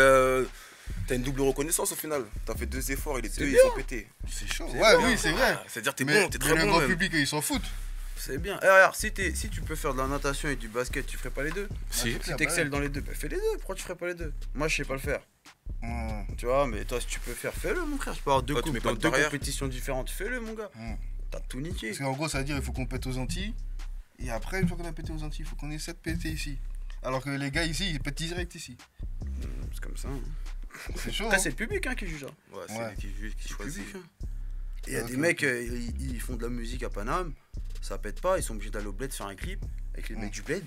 T'as une double reconnaissance au final. T'as fait 2 efforts et les 2 ils ont pété. C'est chaud. Ouais, oui, c'est vrai. C'est-à-dire t'es bon, t'es très bon. Le grand public, ils s'en foutent. C'est bien. Et regarde, si tu peux faire de la natation et du basket, tu ferais pas les deux? Si t'excelles dans les deux, bah fais les deux. Pourquoi tu ferais pas les deux? Moi, je sais pas le faire. Tu vois, mais toi, si tu peux faire, fais-le, mon frère. Tu peux avoir deux compétitions différentes. Fais-le, mon gars. T'as tout niqué. Parce qu'en gros, ça veut dire il faut qu'on pète aux Antilles. Et après, une fois qu'on a pété aux Antilles, il faut qu'on essaie de péter ici. Alors que les gars ici, ils pètent direct ici. C'est comme ça. C'est chaud. Après, c'est le public qui juge. Ouais, c'est lui qui choisit. Et il y a des mecs, ils font de la musique à Paname, ça pète pas, ils sont obligés d'aller au bled faire un clip avec les mecs du bled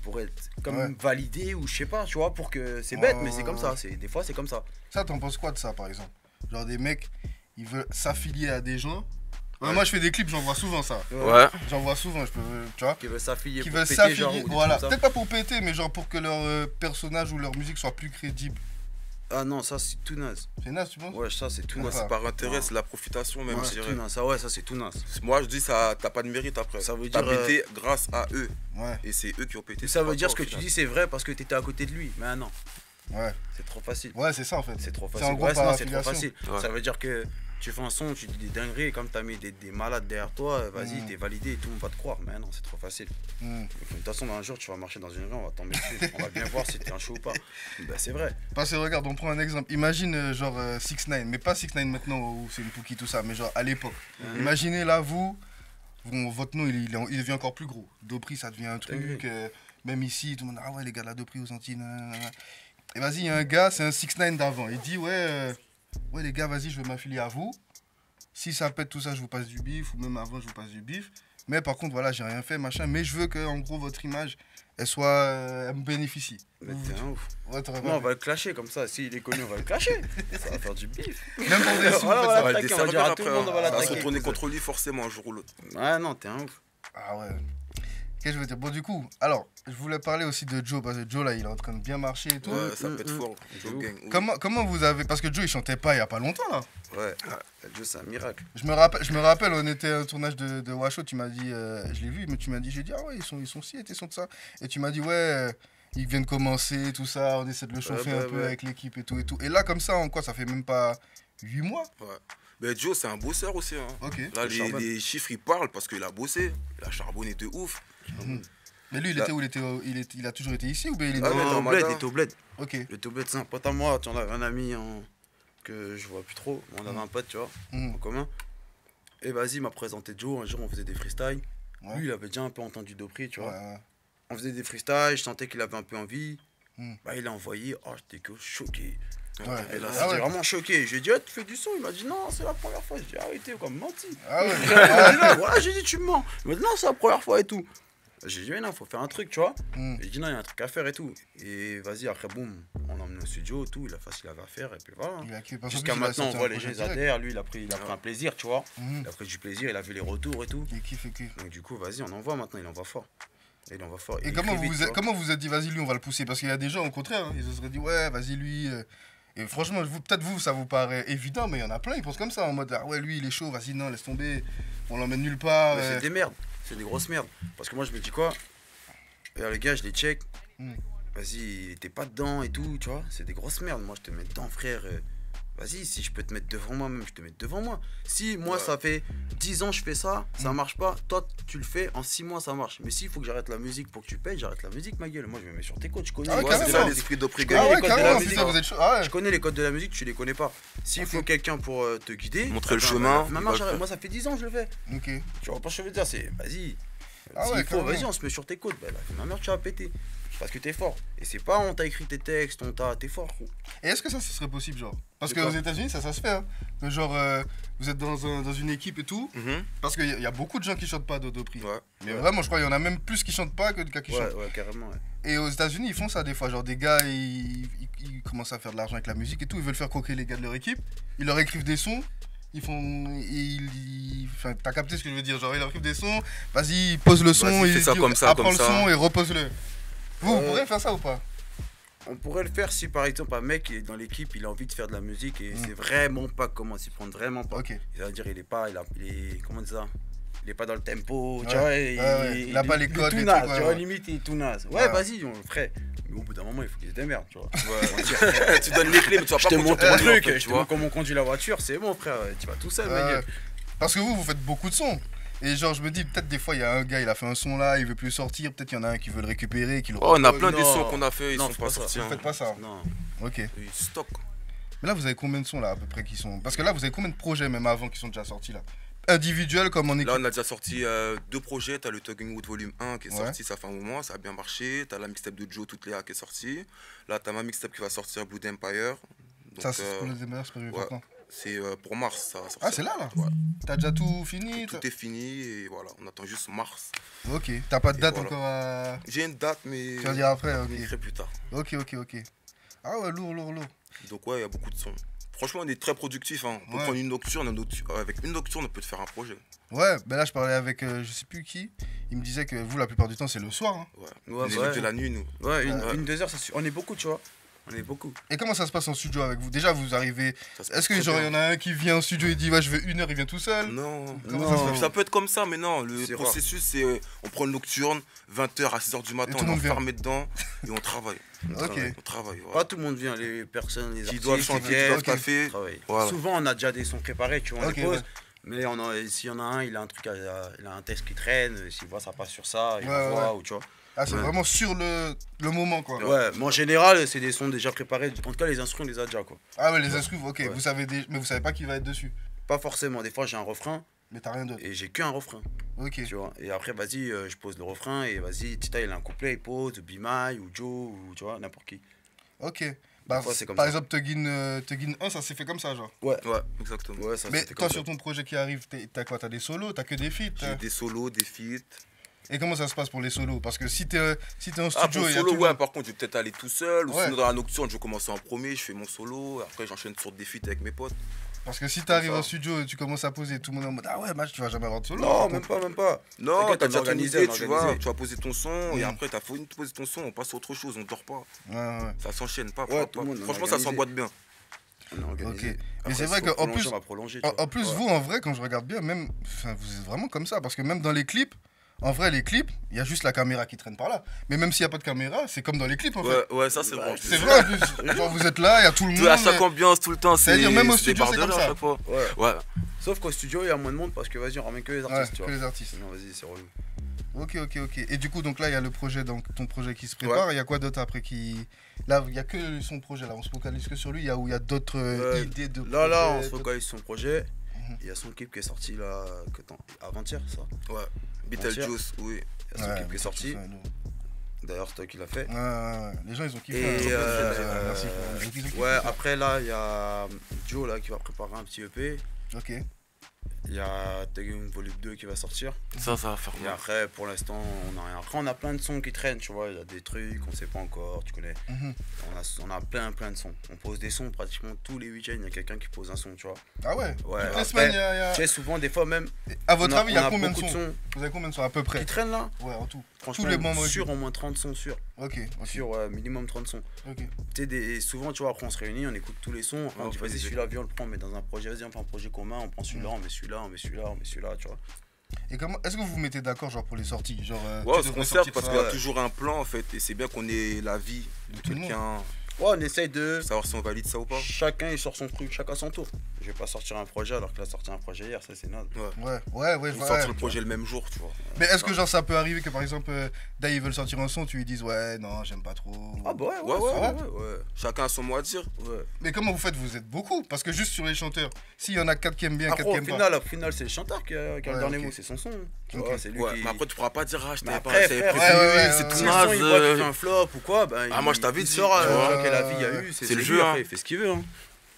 pour être comme validés ou je sais pas, tu vois, pour que c'est bête, mais c'est comme ça, des fois c'est comme ça. Ça, t'en penses quoi de ça par exemple? Genre des mecs, ils veulent s'affilier à des gens. Moi je fais des clips, j'en vois souvent ça. Ouais. J'en vois souvent, tu vois. Qui veulent s'affilier pour péter, genre, voilà. Peut-être pas pour péter, mais genre pour que leur personnage ou leur musique soit plus crédible. Ah non, ça c'est tout naze. C'est naze, tu penses? Ouais, ça c'est tout naze. C'est par intérêt, c'est la profitation même, je dirais. Ça c'est tout naze. Moi je dis, ça t'as pas de mérite après. Ça veut dire. T'as pété grâce à eux. Ouais. Et c'est eux qui ont pété. Ça veut dire ce que tu dis, c'est vrai parce que t'étais à côté de lui. Mais non. Ouais. C'est trop facile. Ouais, c'est ça en fait. C'est trop facile. C'est trop facile. Ça veut dire que tu fais un son, tu dis des dingueries, et comme t'as mis des malades derrière toi, vas-y, t'es validé et tout le monde va te croire. Mais non, c'est trop facile. De toute façon, un jour, tu vas marcher dans une rue, on va tomber dessus. On va bien voir si t'es un show ou pas. Bah, c'est vrai. Parce que regarde, on prend un exemple. Imagine genre 6ix9ine, mais pas 6ix9ine maintenant où c'est une Pookie, tout ça, mais genre à l'époque. Imaginez là, votre nom, il devient encore plus gros. Dopri, ça devient un truc. Même ici, tout le monde, ah ouais, les gars de la Dopri aux Antilles. Et vas-y, il y a un gars, c'est un 6ix9ine d'avant. Il dit, ouais, les gars, vas-y, je vais m'affilier à vous. Si ça pète tout ça, je vous passe du bif, ou même avant, je vous passe du bif. Mais par contre, voilà, j'ai rien fait, machin. Mais je veux que, en gros, votre image, elle me bénéficie. Mais t'es un ouf. Ouais, non, on va le clasher comme ça. S'il est connu, on va le clasher. Ça va faire du bif. Même pour des sous, ça va le desservir après. Ça va se retourner contre lui forcément un jour ou l'autre. Ouais, non, t'es un ouf. Ah ouais. Qu'est-ce que je veux dire? Bon, du coup, alors, je voulais parler aussi de Joe, parce que Joe, là, il est en train de bien marcher et tout. Ouais, ça peut être fort. Joe Gang. Comment vous avez... Parce que Joe, il chantait pas il y a pas longtemps, là. Ouais, Joe, c'est un miracle. Je me rappelle, on était à un tournage de Washo, tu m'as dit... je l'ai vu, mais tu m'as dit, j'ai dit, ah ouais, ils sont ci, ils sont de ça. Et tu m'as dit, ouais, ils viennent commencer, tout ça, on essaie de le chauffer un peu avec l'équipe et tout et tout. Et là, comme ça, en quoi? Ça fait même pas 8 mois? Ouais. Mais Joe, c'est un bosseur aussi. Hein. Ok. Là, les chiffres, ils parlent parce qu'il a bossé. Il a charbonné de ouf. Mais lui, il était où? Il a toujours été ici ou bien il était au bled? Il était au bled. Ok. Il était au bled, c'est un pote à moi. Tu en avais un ami que je vois plus trop. On avait un pote, tu vois, en commun. Et vas-y, il m'a présenté Joe. Un jour, on faisait des freestyles. Lui, il avait déjà un peu entendu Dopri, tu vois. On faisait des freestyles, je sentais qu'il avait un peu envie. Bah, il a envoyé. Oh, j'étais choqué. Et là, j'étais vraiment choqué. J'ai dit, tu fais du son? Il m'a dit, non, c'est la première fois. J'ai dit, arrêtez, comme menti. Voilà, j'ai dit, tu me mens. Il m'a dit, non, c'est la première fois et tout. J'ai dit, mais non, faut faire un truc, tu vois. J'ai dit, non, il y a un truc à faire et tout. Et vas-y, après, boum, on l'a emmené au studio, tout. Il a fait ce qu'il avait à faire, et puis voilà. Jusqu'à maintenant, on voit les gens, ils adhèrent. Lui, il a pris un plaisir, tu vois. Il a prit du plaisir, il a vu les retours et tout. Il kiffe. Donc, du coup, vas-y, on envoie maintenant, il envoie fort. Et comment vous vous êtes dit, vas-y, lui, on va le pousser? Parce qu'il y a des gens, au contraire, ils se seraient dit, ouais, vas-y, lui. Et franchement, peut-être vous, ça vous paraît évident, mais il y en a plein, ils pensent comme ça, en mode, ah ouais, lui, il est chaud, vas-y, non, laisse tomber, on l'emmène nulle part. C'est des merdes, c'est des grosses merdes. Parce que moi, je me dis quoi? Regarde, les gars, je les check. Vas-y, t'es pas dedans et tout, tu vois. C'est des grosses merdes. Moi, je te mets dedans, frère. Vas-y, si je peux te mettre devant moi, même, je te mets devant moi. Si moi, ça fait 10 ans je fais ça, ça marche pas. Toi, tu le fais, en 6 mois, ça marche. Mais s'il faut que j'arrête la musique pour que tu payes, j'arrête la musique, ma gueule. Moi, je me mets sur tes codes. Je connais c'est ça l'esprit d'Opri. Je connais les codes de la musique, tu les connais pas. S'il faut quelqu'un pour te guider, montrer le chemin. Moi, ça fait 10 ans que je le fais. Ok. Tu vois pas ce que je veux dire, c'est vas-y. Vas-y, on se met sur tes côtes. Bah, ma mère, tu vas péter. Parce que t'es fort. Et c'est pas on t'a écrit tes textes, t'es fort. Et est-ce que ça serait possible, genre? Parce qu'aux États-Unis, ça se fait. Hein. Que genre, vous êtes dans une équipe et tout. Parce qu'il y a beaucoup de gens qui chantent pas Dopri. Mais vraiment, je crois qu'il y en a même plus qui chantent pas que de gars qui chantent. Ouais, carrément. Ouais. Et aux États-Unis, ils font ça des fois. Genre, des gars, ils commencent à faire de l'argent avec la musique et tout. Ils veulent faire croquer les gars de leur équipe. Ils leur écrivent des sons. ils font. Enfin, t'as capté ce que je veux dire? Genre, il arrive des sons, vas-y, pose le son, il ça dit, comme ça, apprends comme le ça. son et repose-le. Vous pourrez faire ça ou pas? On pourrait le faire si par exemple un mec est dans l'équipe, il a envie de faire de la musique et c'est vraiment pas comment s'y prendre, vraiment pas. C'est-à-dire il est pas, il est comment dire ça? Il est pas dans le tempo, tu vois, il a pas les codes, tout naze, tu vois, limite il est tout naze. Ouais, vas-y, on le ferait. Mais au bout d'un moment, il faut qu'il se démerde, tu vois. Tu donnes les clés, mais tu vas pas conduire ton truc, je te montre comment on conduit la voiture, c'est bon frère, tu vas tout seul, mec. Parce que vous faites beaucoup de sons. Et genre, je me dis, peut-être des fois, il y a un gars, il a fait un son là, il veut plus sortir. Peut-être qu'il y en a un qui veut le récupérer, qui le on a plein de sons qu'on a fait, ils sont pas sortis. Vous faites pas ça? Non. Ok. Ils stockent. Mais là, vous avez combien de sons là, à peu près, qui sont. Parce que là, vous avez combien de projets, même avant, qui sont déjà sortis là? Individuels comme en équipe? Là, on a déjà sorti 2 projets. T'as le Tugging Wood Volume 1 qui est sorti, ça fait un moment, ça a bien marché. T'as la mixtape de Joe, Toutes Léa qui est sortie. Là, t'as ma mixtape qui va sortir, Blood Empire. Donc, ça, c'est Blood Empire, c'est prévu pour quand? C'est pour mars, ça va sortir. Ah, c'est là? Ouais. T'as déjà tout fini? Tout est fini et voilà, on attend juste mars. Ok, t'as pas de date encore à... J'ai une date, mais... Tu vas dire après, ok. Je l'écrirai plus tard. Ok. Ah ouais, lourd. Donc ouais, il y a beaucoup de sons. Franchement, on est très productif. Hein. Pour prendre une nocturne, avec une nocturne, on peut te faire un projet. Ouais, ben là, je parlais avec je sais plus qui. Il me disait que vous, la plupart du temps, c'est le soir. Hein. Ouais, on est de la nuit, nous. Ouais, une 2 heures, on est beaucoup, tu vois. On est beaucoup. Et comment ça se passe en studio avec vous? Déjà, vous arrivez. Est-ce que genre il y en a un qui vient en studio et dit ouais, je veux 1 heure, il vient tout seul? Non. Comment ça se passe? Ça peut être comme ça, mais non. Le processus, c'est on prend une nocturne, 20h à 6h du matin, on est enfermé dedans et on travaille. On travaille. Pas tout le monde vient, les personnes, les artistes qui doivent chanter, qui doivent taffer. Voilà. Souvent, on a déjà des sons préparés, tu vois, on les pose. Mais s'il y en a un, il a un truc, il a un test qui traîne, s'il voit ça passe sur ça, il voit, ou tu vois. Ah, c'est vraiment sur le moment, quoi. Ouais, mais en général, c'est des sons déjà préparés. En tout cas, les instruments, on les a déjà, quoi. Ah ouais, les instruments, ok. Vous savez mais vous savez pas qui va être dessus? Pas forcément. Des fois, j'ai un refrain. Mais t'as rien d'autre? Et j'ai qu'un refrain. Ok. Tu vois. Et après, vas-y, je pose le refrain. Et vas-y, Tita, il a un couplet, il pose. Bimai ou Joe, ou tu vois, n'importe qui. Ok. Bah, par exemple, Tuggin 1, ça s'est fait comme ça, genre. Ouais, exactement. Ouais, ça mais toi, sur ton projet qui arrive, t'as quoi? T'as des solos? T'as que des feats? J'ai des solos, des feats. Et comment ça se passe pour les solos? Parce que si t'es en studio... pour solo, par contre, je vais peut-être aller tout seul. Ou sinon, dans la nocturne, je vais commencer en premier, je fais mon solo. Après, j'enchaîne sur des feats avec mes potes. Parce que si t'arrives en studio et tu commences à poser, tout le monde est en mode ah ouais, match, tu vas jamais avoir de solo. Non, même pas. Non, t'as déjà organisé, tu vois. Tu vas poser ton son et après, t'as fini de poser ton son, on passe à autre chose, on dort pas. Ouais. Ça s'enchaîne pas. Franchement, ça s'emboîte bien. Ok. Mais c'est vrai qu'en plus, vous, en vrai, quand je regarde bien, même, vous êtes vraiment comme ça. Parce que même dans les clips, en vrai, les clips, il y a juste la caméra qui traîne par là. Mais même s'il n'y a pas de caméra, c'est comme dans les clips en fait. Ouais, ça c'est vrai. C'est vrai en plus. Genre, vous êtes là, il y a tout le monde. À chaque ambiance, tout le temps, c'est-à-dire même au studio, c'est comme ça. Ouais. Sauf qu'au studio, il y a moins de monde parce que vas-y, on ramène que les artistes. Que les artistes. Non, vas-y, c'est relou. Ok. Et du coup, donc là, il y a le projet, donc ton projet qui se prépare. Il y a quoi d'autre après qui. Là, il n'y a que son projet là. On se focalise que sur lui. Où il y a d'autres idées de. Là, on se focalise sur son projet. Il y a son clip qui est sorti là, avant-hier, ça. Ouais. Beetlejuice, oui. Il y a son clip qui est sorti. D'ailleurs, c'est toi qui l'as fait. Les gens, ils ont kiffé. Merci. Ouais, après là, il y a Joe là qui va préparer un petit EP. Ok. Il y a Tugging Volume 2 qui va sortir. Ça va faire mal. Et après, pour l'instant, on a rien. Après, on a plein de sons qui traînent, tu vois. Il y a des trucs, on sait pas encore, tu connais. On a plein de sons. On pose des sons pratiquement tous les week-ends. Il y a quelqu'un qui pose un son, tu vois. Ah ouais? Toutes les semaines, il y a... Tu sais, souvent, des fois même. À votre avis, il y a combien de sons? Vous avez combien de sons à peu près? Qui traînent là? Ouais, en tout. Franchement, tous les membres sûr, au moins 30 sons, sûr. Ok. Sur minimum 30 sons. Ok. Tu sais, souvent, tu vois, après on se réunit, on écoute tous les sons. On dit, vas-y, celui-là, viens, on le prend, on met dans un projet. Vas-y, on prend un projet commun, on prend celui-là, on met celui-là, tu vois. Et comment est-ce que vous vous mettez d'accord genre pour les sorties, genre on se concerte parce qu'il y a toujours un plan en fait et c'est bien qu'on ait l'avis de quelqu'un. Ouais, on essaye de savoir si on valide ça ou pas. Chacun il sort son truc, chacun son tour. Je vais pas sortir un projet alors qu'il a sorti un projet hier, ça c'est naze. Ouais. Faut sortir le projet le même jour, tu vois. Mais est-ce que genre ça peut arriver que par exemple Dai ils veulent sortir un son, tu lui dises ouais non j'aime pas trop. Ah bah ouais. Chacun a son mot à dire. Ouais. Mais comment vous faites? Vous êtes beaucoup parce que juste sur les chanteurs, s'il y en a 4 qui aiment bien, 4 qui aiment pas. Au final c'est le chanteur qui a le dernier mot, c'est son son. C'est lui qui... Mais après tu pourras pas dire je t'avais pas c'est tout naze. Il voit qu'il fait un flop ou quoi, moi je t'avais dit. Il sort quel avis il y a eu, c'est le jeu, il fait ce qu'il veut.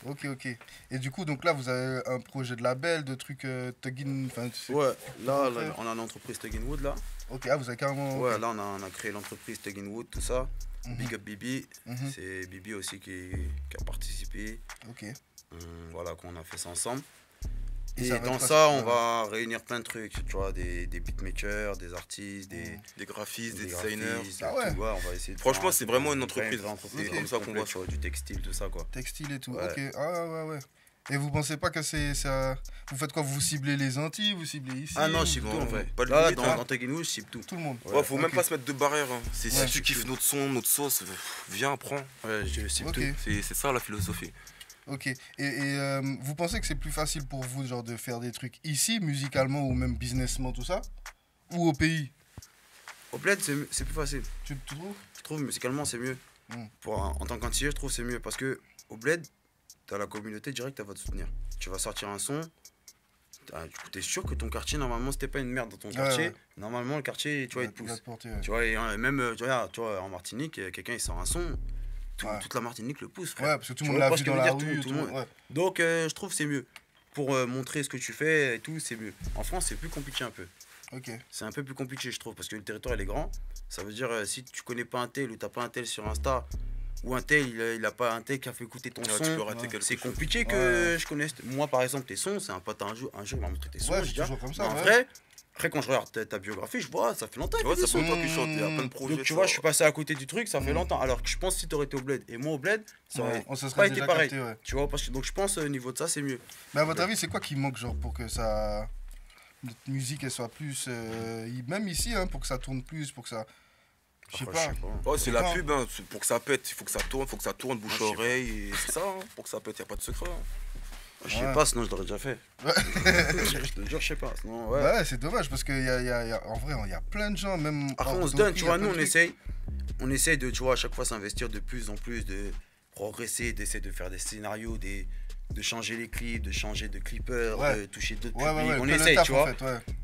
Ok. Et du coup, donc là, vous avez un projet de label, de trucs Tuggin. Ouais, là, on a l'entreprise Tuggin Wood là. Ok, vous avez carrément. Ouais, là, on a créé l'entreprise Tuggin Wood, tout ça. Big Up Bibi. C'est Bibi aussi qui a participé. Ok. Voilà, qu'on a fait ça ensemble. Et dans ça, on va réunir plein de trucs, tu vois, des beatmakers, des artistes, des graphistes, des designers. On va essayer de franchement, c'est vraiment une entreprise. C'est comme ça qu'on voit, tu vois, du textile, tout ça, quoi. Textile et tout, ok. Ah ouais. Et vous pensez pas que c'est ça... Vous faites quoi? Vous ciblez les Antilles? Vous ciblez ici? Ah non, je cible tout en fait. Pas de là, dans Teguinou, je cible tout. Tout le monde. Ouais, faut même pas se mettre de barrière. Hein. Si tu kiffes notre son, notre sauce, viens, prends. Ouais, je cible tout. C'est ça la philosophie. Ok. Et vous pensez que c'est plus facile pour vous genre de faire des trucs ici, musicalement ou même businessment, tout ça? Ou au pays? Au bled, c'est plus facile. Tu trouves? Je trouve musicalement, c'est mieux. En tant qu'antillais, je trouve c'est mieux parce que au bled, t'as la communauté directe, elle va te soutenir. Tu vas sortir un son, t'es sûr que ton quartier, normalement, c'était pas une merde dans ton quartier. Normalement, le quartier, tu vois, il te pousse. Tu vois, et même, tu vois, en Martinique, quelqu'un, il sort un son. Toute la Martinique le pousse, frère. Ouais, parce que tout le monde l'a vu dans la rue. Tout le monde. Donc, je trouve que c'est mieux. Pour montrer ce que tu fais et tout, c'est mieux. En France, c'est plus compliqué un peu. Ok. C'est un peu plus compliqué, je trouve, parce que le territoire, il est grand. Ça veut dire, si tu connais pas un tel ou t'as pas un tel sur Insta, ou un tel, il a pas un tel qui a fait écouter ton son, c'est compliqué que je connaisse. Moi, par exemple, tes sons, c'est un pote un jour, il m'a montré tes sons. C'est toujours comme ça. En vrai, après, quand je regarde ta biographie, je vois, ça fait longtemps. Tu vois, ça fait longtemps que je chante, il y a plein de projets. Donc, tu vois, je suis passé à côté du truc, ça fait longtemps. Alors que je pense que si t'aurais été au bled et moi au bled, ça aurait pas été pareil. Tu vois, donc je pense au niveau de ça, c'est mieux. Mais à votre avis, c'est quoi qui manque, genre, pour que ça. Notre musique, elle soit plus. Même ici, hein, pour que ça tourne plus, pour que ça. Je sais pas. Oh, c'est la pub, hein. Pour que ça pète, il faut que ça tourne, bouche à oreille. C'est ça, hein. Pour que ça pète, il n'y a pas de secret. Hein. Je sais pas, sinon je l'aurais déjà fait. Je te jure, je sais pas. Sinon, ouais, c'est dommage parce qu'en vrai, il y a plein de gens, même. Après, on se donne, tu vois, nous, on essaye de, tu vois, à chaque fois s'investir de plus en plus, de progresser, d'essayer de faire des scénarios, de changer les clips, de changer de clipper, de toucher d'autres publics. On essaye, tu vois.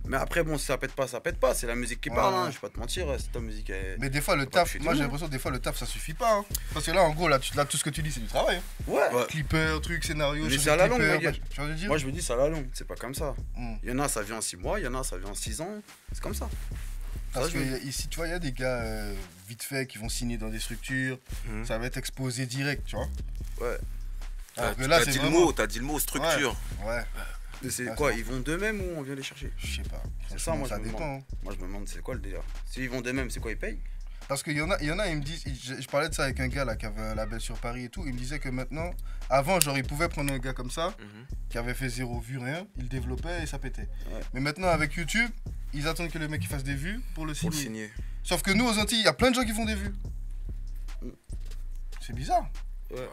Mais après, bon, si ça pète pas, c'est la musique qui parle, hein. Je vais pas te mentir, c'est ta musique. Mais des fois, le taf, moi j'ai l'impression que des fois, le taf ça suffit pas. Hein. Parce que là, en gros, là, tout ce que tu dis, c'est du travail. Hein. Ouais. Clipper, truc, scénario, mais c'est à la longue, moi je me dis, c'est à la longue, c'est pas comme ça. Il y en a, ça vient en 6 mois, il y en a, ça vient en 6 ans. C'est comme ça. Parce que ici, tu vois, il y a des gars vite fait qui vont signer dans des structures, ça va être exposé direct, tu vois. Ouais. T'as dit le mot structure. Ouais. C'est quoi, ils vont d'eux-mêmes ou on vient les chercher? Je sais pas. C'est ça, moi ça je me dépend. demande. Moi je me demande c'est quoi le délire. S'ils vont d'eux-mêmes, c'est quoi, ils payent? Parce qu'il y en a, ils me disent, je parlais de ça avec un gars là qui avait un label sur Paris et tout, il me disait que maintenant, avant, genre, il pouvait prendre un gars comme ça, qui avait fait 0 vues, rien, il développait et ça pétait. Ouais. Mais maintenant, avec YouTube, ils attendent que le mec il fasse des vues pour le signer. Sauf que nous, aux Antilles, il y a plein de gens qui font des vues. C'est bizarre. Ouais.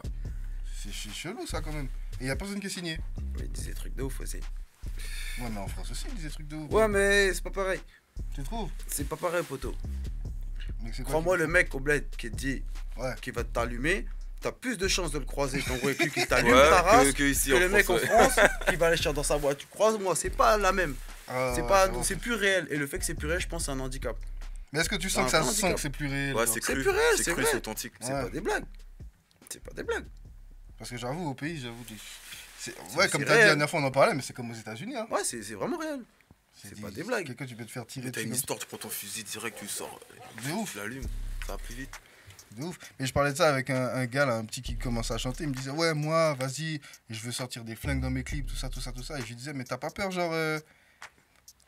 C'est chelou ça quand même. Et il y a personne qui est signé. Mais ils disent des trucs de ouf aussi. Ouais, mais en France aussi, ils disent des trucs de ouf. Ouais, mais c'est pas pareil. Tu trouves? C'est pas pareil, poteau. Crois-moi, le mec au bled qui te dit qu'il va t'allumer, t'as plus de chances de le croiser, ton gros cul qui t'allume ta race, que le mec en France qui va aller chercher dans sa boîte. Tu croises-moi, c'est pas la même. C'est plus réel. Et le fait que c'est plus réel, je pense, c'est un handicap. Mais est-ce que tu sens que ça sent que c'est plus réel? Ouais, c'est plus réel, c'est cru, c'est authentique. C'est pas des blagues. C'est pas des blagues. Parce que j'avoue, au pays, ouais, comme t'as dit la dernière fois, on en parlait, mais c'est comme aux États-Unis. Hein. Ouais, c'est vraiment réel. C'est pas des blagues. Quelqu'un, tu peux te faire tirer. T'as une histoire, tu prends ton fusil direct, tu sors. De ouf. Tu l'allumes, ça va plus vite. De ouf. Mais je parlais de ça avec un gars, là, un petit qui commence à chanter. Il me disait, ouais, moi, vas-y, je veux sortir des flingues dans mes clips, tout ça. Et je lui disais, mais t'as pas peur, genre.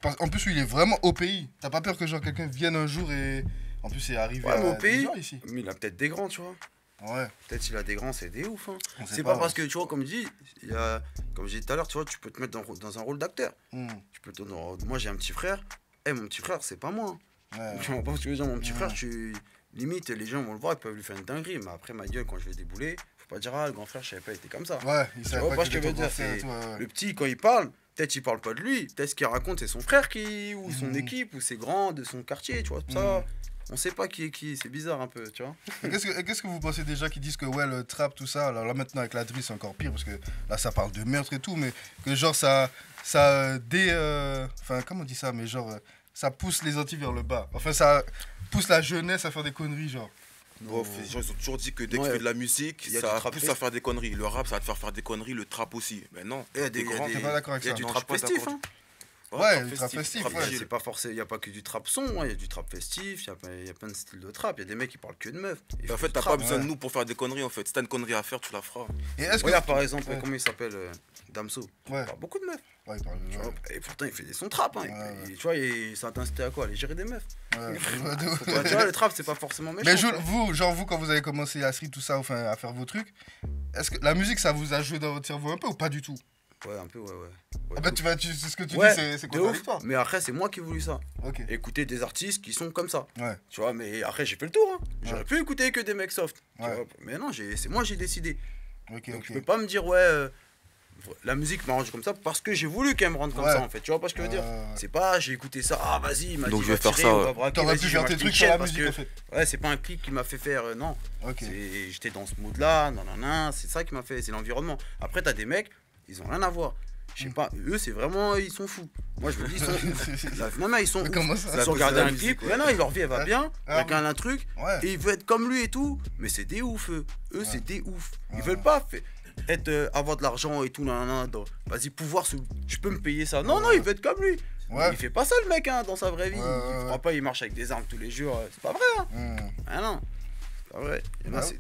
En plus, lui, il est vraiment au pays. T'as pas peur que, genre, quelqu'un vienne un jour et. En plus, c'est arrivé au pays. Ici. Mais il a peut-être des grands, tu vois. Ouais. Peut-être qu'il a des grands, c'est des ouf. Hein. C'est pas parce que, tu vois, comme je dis, comme j'ai dit tout à l'heure, tu vois, tu peux te mettre dans un rôle d'acteur. Moi, j'ai un petit frère. Mon petit frère, c'est pas moi. Ouais. Tu vois pas ce que je veux dire, mon petit frère, limite, les gens vont le voir, ils peuvent lui faire une dinguerie. Mais après, ma gueule, quand je vais débouler, faut pas dire, le grand frère, je savais pas, il était comme ça. Ouais, il savait pas ce que je veux dire. Le petit, quand il parle, peut-être il parle pas de lui. Peut-être ce qu'il raconte, c'est son frère ou son équipe, ou ses grands de son quartier, tu vois. Ça. On sait pas qui est qui, c'est bizarre un peu, tu vois. Qu'est-ce que vous pensez déjà qui disent que ouais, le trap, tout ça, alors là maintenant avec la drill c'est encore pire parce que là ça parle de meurtre et tout, mais que genre enfin comment on dit ça, mais genre ça pousse les Antilles vers le bas. Enfin ça pousse la jeunesse à faire des conneries genre. Bon, les gens ils ont toujours dit que dès que tu fais de la musique, ça pousse à faire des conneries. Le rap ça va te faire des conneries, le trap aussi. Mais non, t'es pas d'accord avec ça. Il y a du trap festif, hein. Ouais, du trap festif. C'est pas forcément, il n'y a pas que du trap son, il y a du trap festif, il y a plein de styles de trap. Il y a des mecs qui parlent que de meufs. En fait, t'as pas besoin de nous pour faire des conneries en fait. Si t'as une connerie à faire, tu la feras. Et est-ce que par exemple, comment il s'appelle Damso, il parle beaucoup de meufs. Ouais, il parle de meufs. Et pourtant, il fait des sons trap. Tu vois, ça t'incite à quoi? Aller gérer des meufs. Tu vois, le trap, c'est pas forcément méchant. Mais vous, quand vous avez commencé à street, tout ça, enfin, à faire vos trucs, est-ce que la musique, ça vous a joué dans votre cerveau un peu ou pas du tout? Ouais, un peu, ouais. Ah bah, c'est ce que tu dis, c'est contradictoire. Mais après, c'est moi qui ai voulu ça. Écouter des artistes qui sont comme ça. Tu vois, mais après, j'ai fait le tour. J'aurais pu écouter que des mecs soft. Mais non, c'est moi, j'ai décidé. Donc, je peux pas me dire, la musique m'arrange comme ça parce que j'ai voulu qu'elle me rende comme ça en fait. Tu vois pas ce que je veux dire? C'est pas j'ai écouté ça, vas-y, il m'a dit. Donc je vais faire ça. T'aurais pu faire tes trucs sur la musique en fait. Ouais, c'est pas un clic qui m'a fait faire, non. J'étais dans ce mood là, nanana, c'est ça qui m'a fait, c'est l'environnement. Après, t'as des mecs, ils ont rien à voir. Je sais pas, eux c'est vraiment, ils sont fous. Moi je me dis, ils sont. Non, ils sont. Comment ça? Ils ont regardé un clip, mais non, leur vie elle va bien, il regarde un truc, et ils veulent être comme lui et tout, mais c'est des ouf, eux. Eux c'est des ouf. Ils veulent pas avoir de l'argent et tout, vas-y, pouvoir je peux me payer ça. Non, il veut être comme lui. Il fait pas ça le mec dans sa vraie vie. Il croit pas, il marche avec des armes tous les jours. C'est pas vrai. Ah non, c'est pas vrai.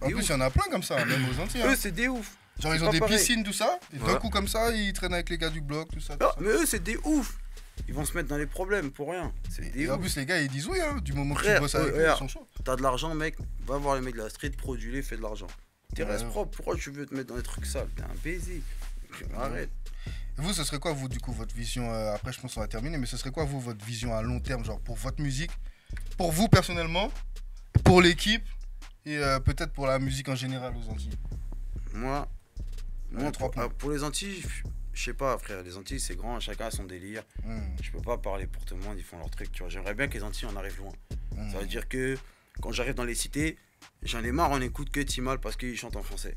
En plus, il y en a plein comme ça, même aux Antilles. Eux, c'est des ouf. Genre, ils ont des piscines, tout ça. Et d'un coup, comme ça, ils traînent avec les gars du bloc, tout ça. Mais eux, c'est des ouf. Ils vont se mettre dans les problèmes pour rien. Et en plus, les gars, ils disent oui, du moment que tu bosses avec eux, ils sont chauds. T'as de l'argent, mec, va voir les mecs de la street, produis-les, fais de l'argent. T'es restes propre, pourquoi tu veux te mettre dans des trucs sales? T'es un baiser. Arrête. Vous, ce serait quoi, vous, du coup, votre vision, après je pense qu'on va terminer, mais ce serait quoi, vous, votre vision à long terme, genre pour votre musique, pour vous personnellement, pour l'équipe et peut-être pour la musique en général aux Antilles? Moi pour les Antilles, je sais pas, frère, les Antilles c'est grand, chacun a son délire. Je peux pas parler pour tout le monde, ils font leur truc, tu vois. J'aimerais bien que les Antilles on arrive loin. Ça veut dire que quand j'arrive dans les cités, j'en ai marre, on écoute que Timal parce qu'ils chantent en français.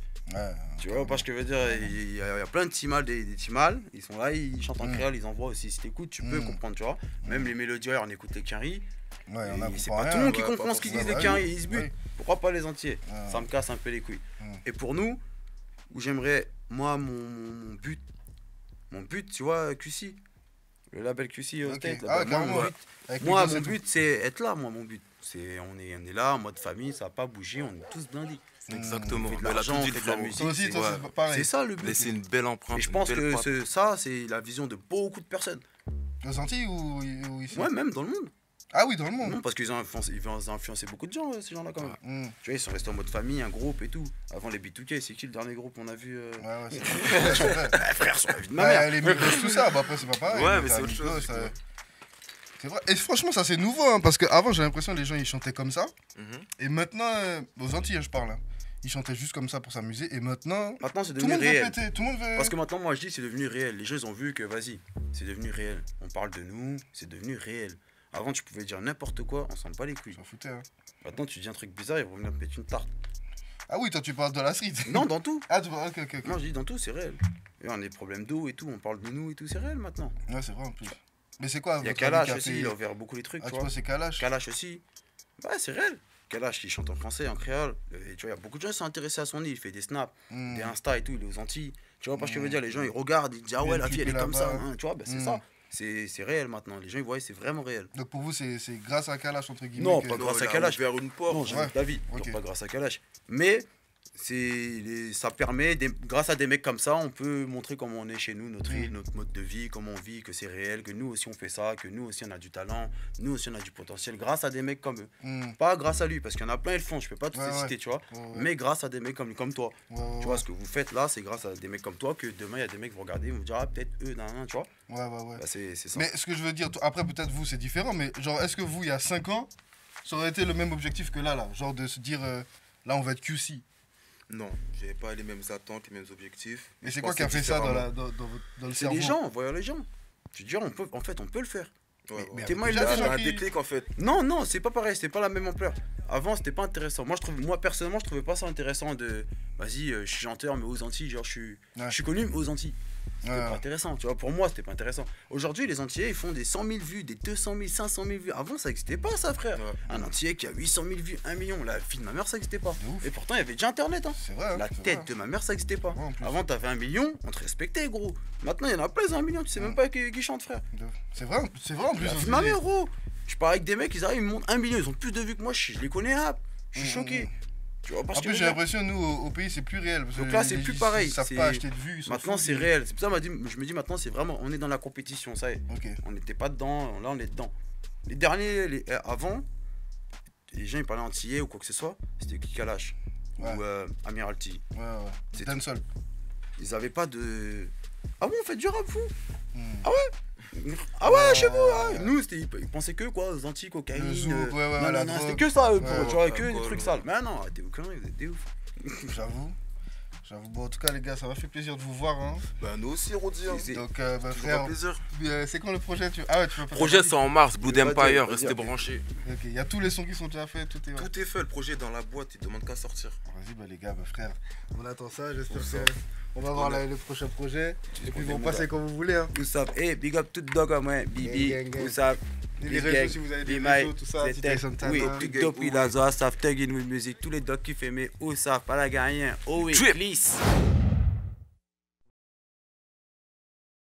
Tu vois pas ce que je veux dire? Il y a plein de Timal, des Timal, ils sont là, ils chantent en créole, ils envoient aussi. Si t'écoutes, tu peux comprendre, tu vois. Même les mélodies, on écoute les Quinri. C'est pas tout le monde qui comprend ce qu'ils disent, les Quinri, ils se butent. Pourquoi pas les Entiers? Ça me casse un peu les couilles. Et pour nous, où j'aimerais, moi, mon but, tu vois, QC, le label QC au State. Moi, mon but, c'est être là, mon but. On est là, en mode famille, ça va pas bouger, on est tous blindés. Exactement. On fait de l'argent, on fait de la musique. C'est ça le but. Laisser une belle empreinte. Et je pense que ça, c'est la vision de beaucoup de personnes. Aux Antilles ou ici? Ouais, même dans le monde. Ah oui, dans le monde. Non, parce qu'ils ont influencé beaucoup de gens, ces gens-là, quand même. Tu vois, ils sont restés en mode famille, un groupe et tout. Avant les B2K, c'est qui le dernier groupe qu'on a vu c'est vrai. Frère, sur la vie de ma mère. Les Migos, tout ça, après, c'est pas pareil. Ouais, mais c'est autre chose. C'est vrai. Et franchement, ça c'est nouveau, hein, parce qu'avant, j'ai l'impression que les gens ils chantaient comme ça. Et maintenant, aux Antilles, je parle. Ils chantaient juste comme ça pour s'amuser. Et maintenant c'est devenu réel. Tout le monde veut... Parce que maintenant, moi, je dis, c'est devenu réel. Les gens, ils ont vu que, vas-y, c'est devenu réel. On parle de nous, c'est devenu réel. Avant, tu pouvais dire n'importe quoi, on s'en bat les couilles. S'en foutait, hein. Maintenant, tu dis un truc bizarre, ils vont venir te mettre une tarte. Ah oui, toi, tu parles de la street. Non, dans tout. Ah, tu parles, ok. Moi, je dis dans tout, c'est réel. Et on a des problèmes d'eau et tout, on parle de nous et tout, c'est réel maintenant. Ouais, c'est vrai en plus. Mais c'est quoi? Il y a Kalash aussi, il a ouvert beaucoup les trucs. Ah, tu vois, c'est Kalash? Kalash aussi. Ouais, c'est réel. Kalash, il chante en français, en créole. Et tu vois, il y a beaucoup de gens qui sont intéressés à son île. Il fait des snaps, des Insta et tout, il est aux Antilles. Tu vois pas ce que je veux dire? Les gens, ils regardent, ils disent, ah ouais, la vie, elle est comme ça. Hein. Tu vois, c'est ça. C'est réel maintenant. Les gens, ils voient, c'est vraiment réel. Donc pour vous, c'est grâce à Kalash, entre guillemets? Non, pas grâce à Kalash. Vers une porte. Non, jamais de la vie. Pas grâce à Kalash. Mais ça permet, grâce à des mecs comme ça, on peut montrer comment on est chez nous, notre île, notre mode de vie, comment on vit, que c'est réel, que nous aussi on fait ça, que nous aussi on a du talent, nous aussi on a du potentiel, grâce à des mecs comme eux. Pas grâce à lui, parce qu'il y en a plein, ils le font, je peux pas tous les citer, tu vois, mais grâce à des mecs comme toi. Tu vois, ce que vous faites là, c'est grâce à des mecs comme toi que demain il y a des mecs qui vont regarder, ils vont dire, ah peut-être eux, tu vois. Bah, c'est ça. Mais ce que je veux dire, après peut-être vous c'est différent, mais genre est-ce que vous, il y a 5 ans, ça aurait été le même objectif que là, genre de se dire, là on va être QC? Non, j'avais pas les mêmes attentes, les mêmes objectifs. Et c'est quoi qui a fait ça dans le cerveau? C'est les gens, voyons les gens. Je veux dire, on peut le faire. Mais il a fait un déclic en fait. Non, c'est pas pareil, c'était pas la même ampleur. Avant, c'était pas intéressant. Moi personnellement, je trouvais pas ça intéressant de. Vas-y, je suis chanteur, mais aux Antilles, genre je suis connu, mais aux Antilles. C'était pas intéressant, tu vois. Pour moi, c'était pas intéressant. Aujourd'hui, les Antillais, ils font des 100 000 vues, des 200 000, 500 000 vues. Avant, ça n'existait pas, ça, frère. Un Antillais qui a 800 000 vues, 1 million. La fille de ma mère, ça n'existait pas. Et pourtant, il y avait déjà Internet. Hein. C'est vrai. La tête de ma mère, ça n'existait pas. Avant, t'avais 1 million, on te respectait, gros. Maintenant, il y en a plein, 1 million, tu sais même pas qui chante, frère. C'est vrai en plus. La fille de ma mère, gros. Je parle avec des mecs, ils arrivent, ils me montrent 1 million. Ils ont plus de vues que moi, je les connais, rap. Je suis choqué. Tu vois, en plus, j'ai l'impression, nous, au pays, c'est plus réel. Donc là, c'est plus pareil. Ils savent pas acheter de vues. Maintenant, c'est réel. C'est pour ça que je me dis maintenant, c'est vraiment, on est dans la compétition, ça y est. On n'était pas dedans, là, on est dedans. Les derniers, avant, les gens, ils parlaient antillais ou quoi que ce soit, c'était Kikalash ou Amiralty. C'est dancehall. Ils avaient pas de... Ah bon, on fait du rap, fou. Ah ouais. Ah ouais, chez vous, hein. Nous, ils pensaient que quoi, aux Antilles, cocaïne. Non, c'était que ça, eux, tu vois, que des trucs sales. Mais non, t'es aucun, vous êtes des ouf. J'avoue. Bon, en tout cas, les gars, ça m'a fait plaisir de vous voir. Hein. Bah, nous aussi, Rodi. Donc, frère, c'est quand le projet Ah ouais, tu vas pas. Le projet, c'est en mars, Blood Empire, restez branchés. Ok, il y a tous les sons qui sont déjà faits, tout est fait, le projet est dans la boîte, il demande qu'à sortir. Vas-y, les gars, frère, on attend ça, j'espère que. On va voir le prochain projet. Et puis vous passez quand vous voulez. Hein. Vous savez, big up tout dog à moi, Bibi. Vous savez. Les réseaux, si vous avez des réseaux, tout ça. Oui, TikTok, il a ça, Tug in with music. Tous les dogs qui fait, mais où ça, pas la gagnant. Oh oui, please.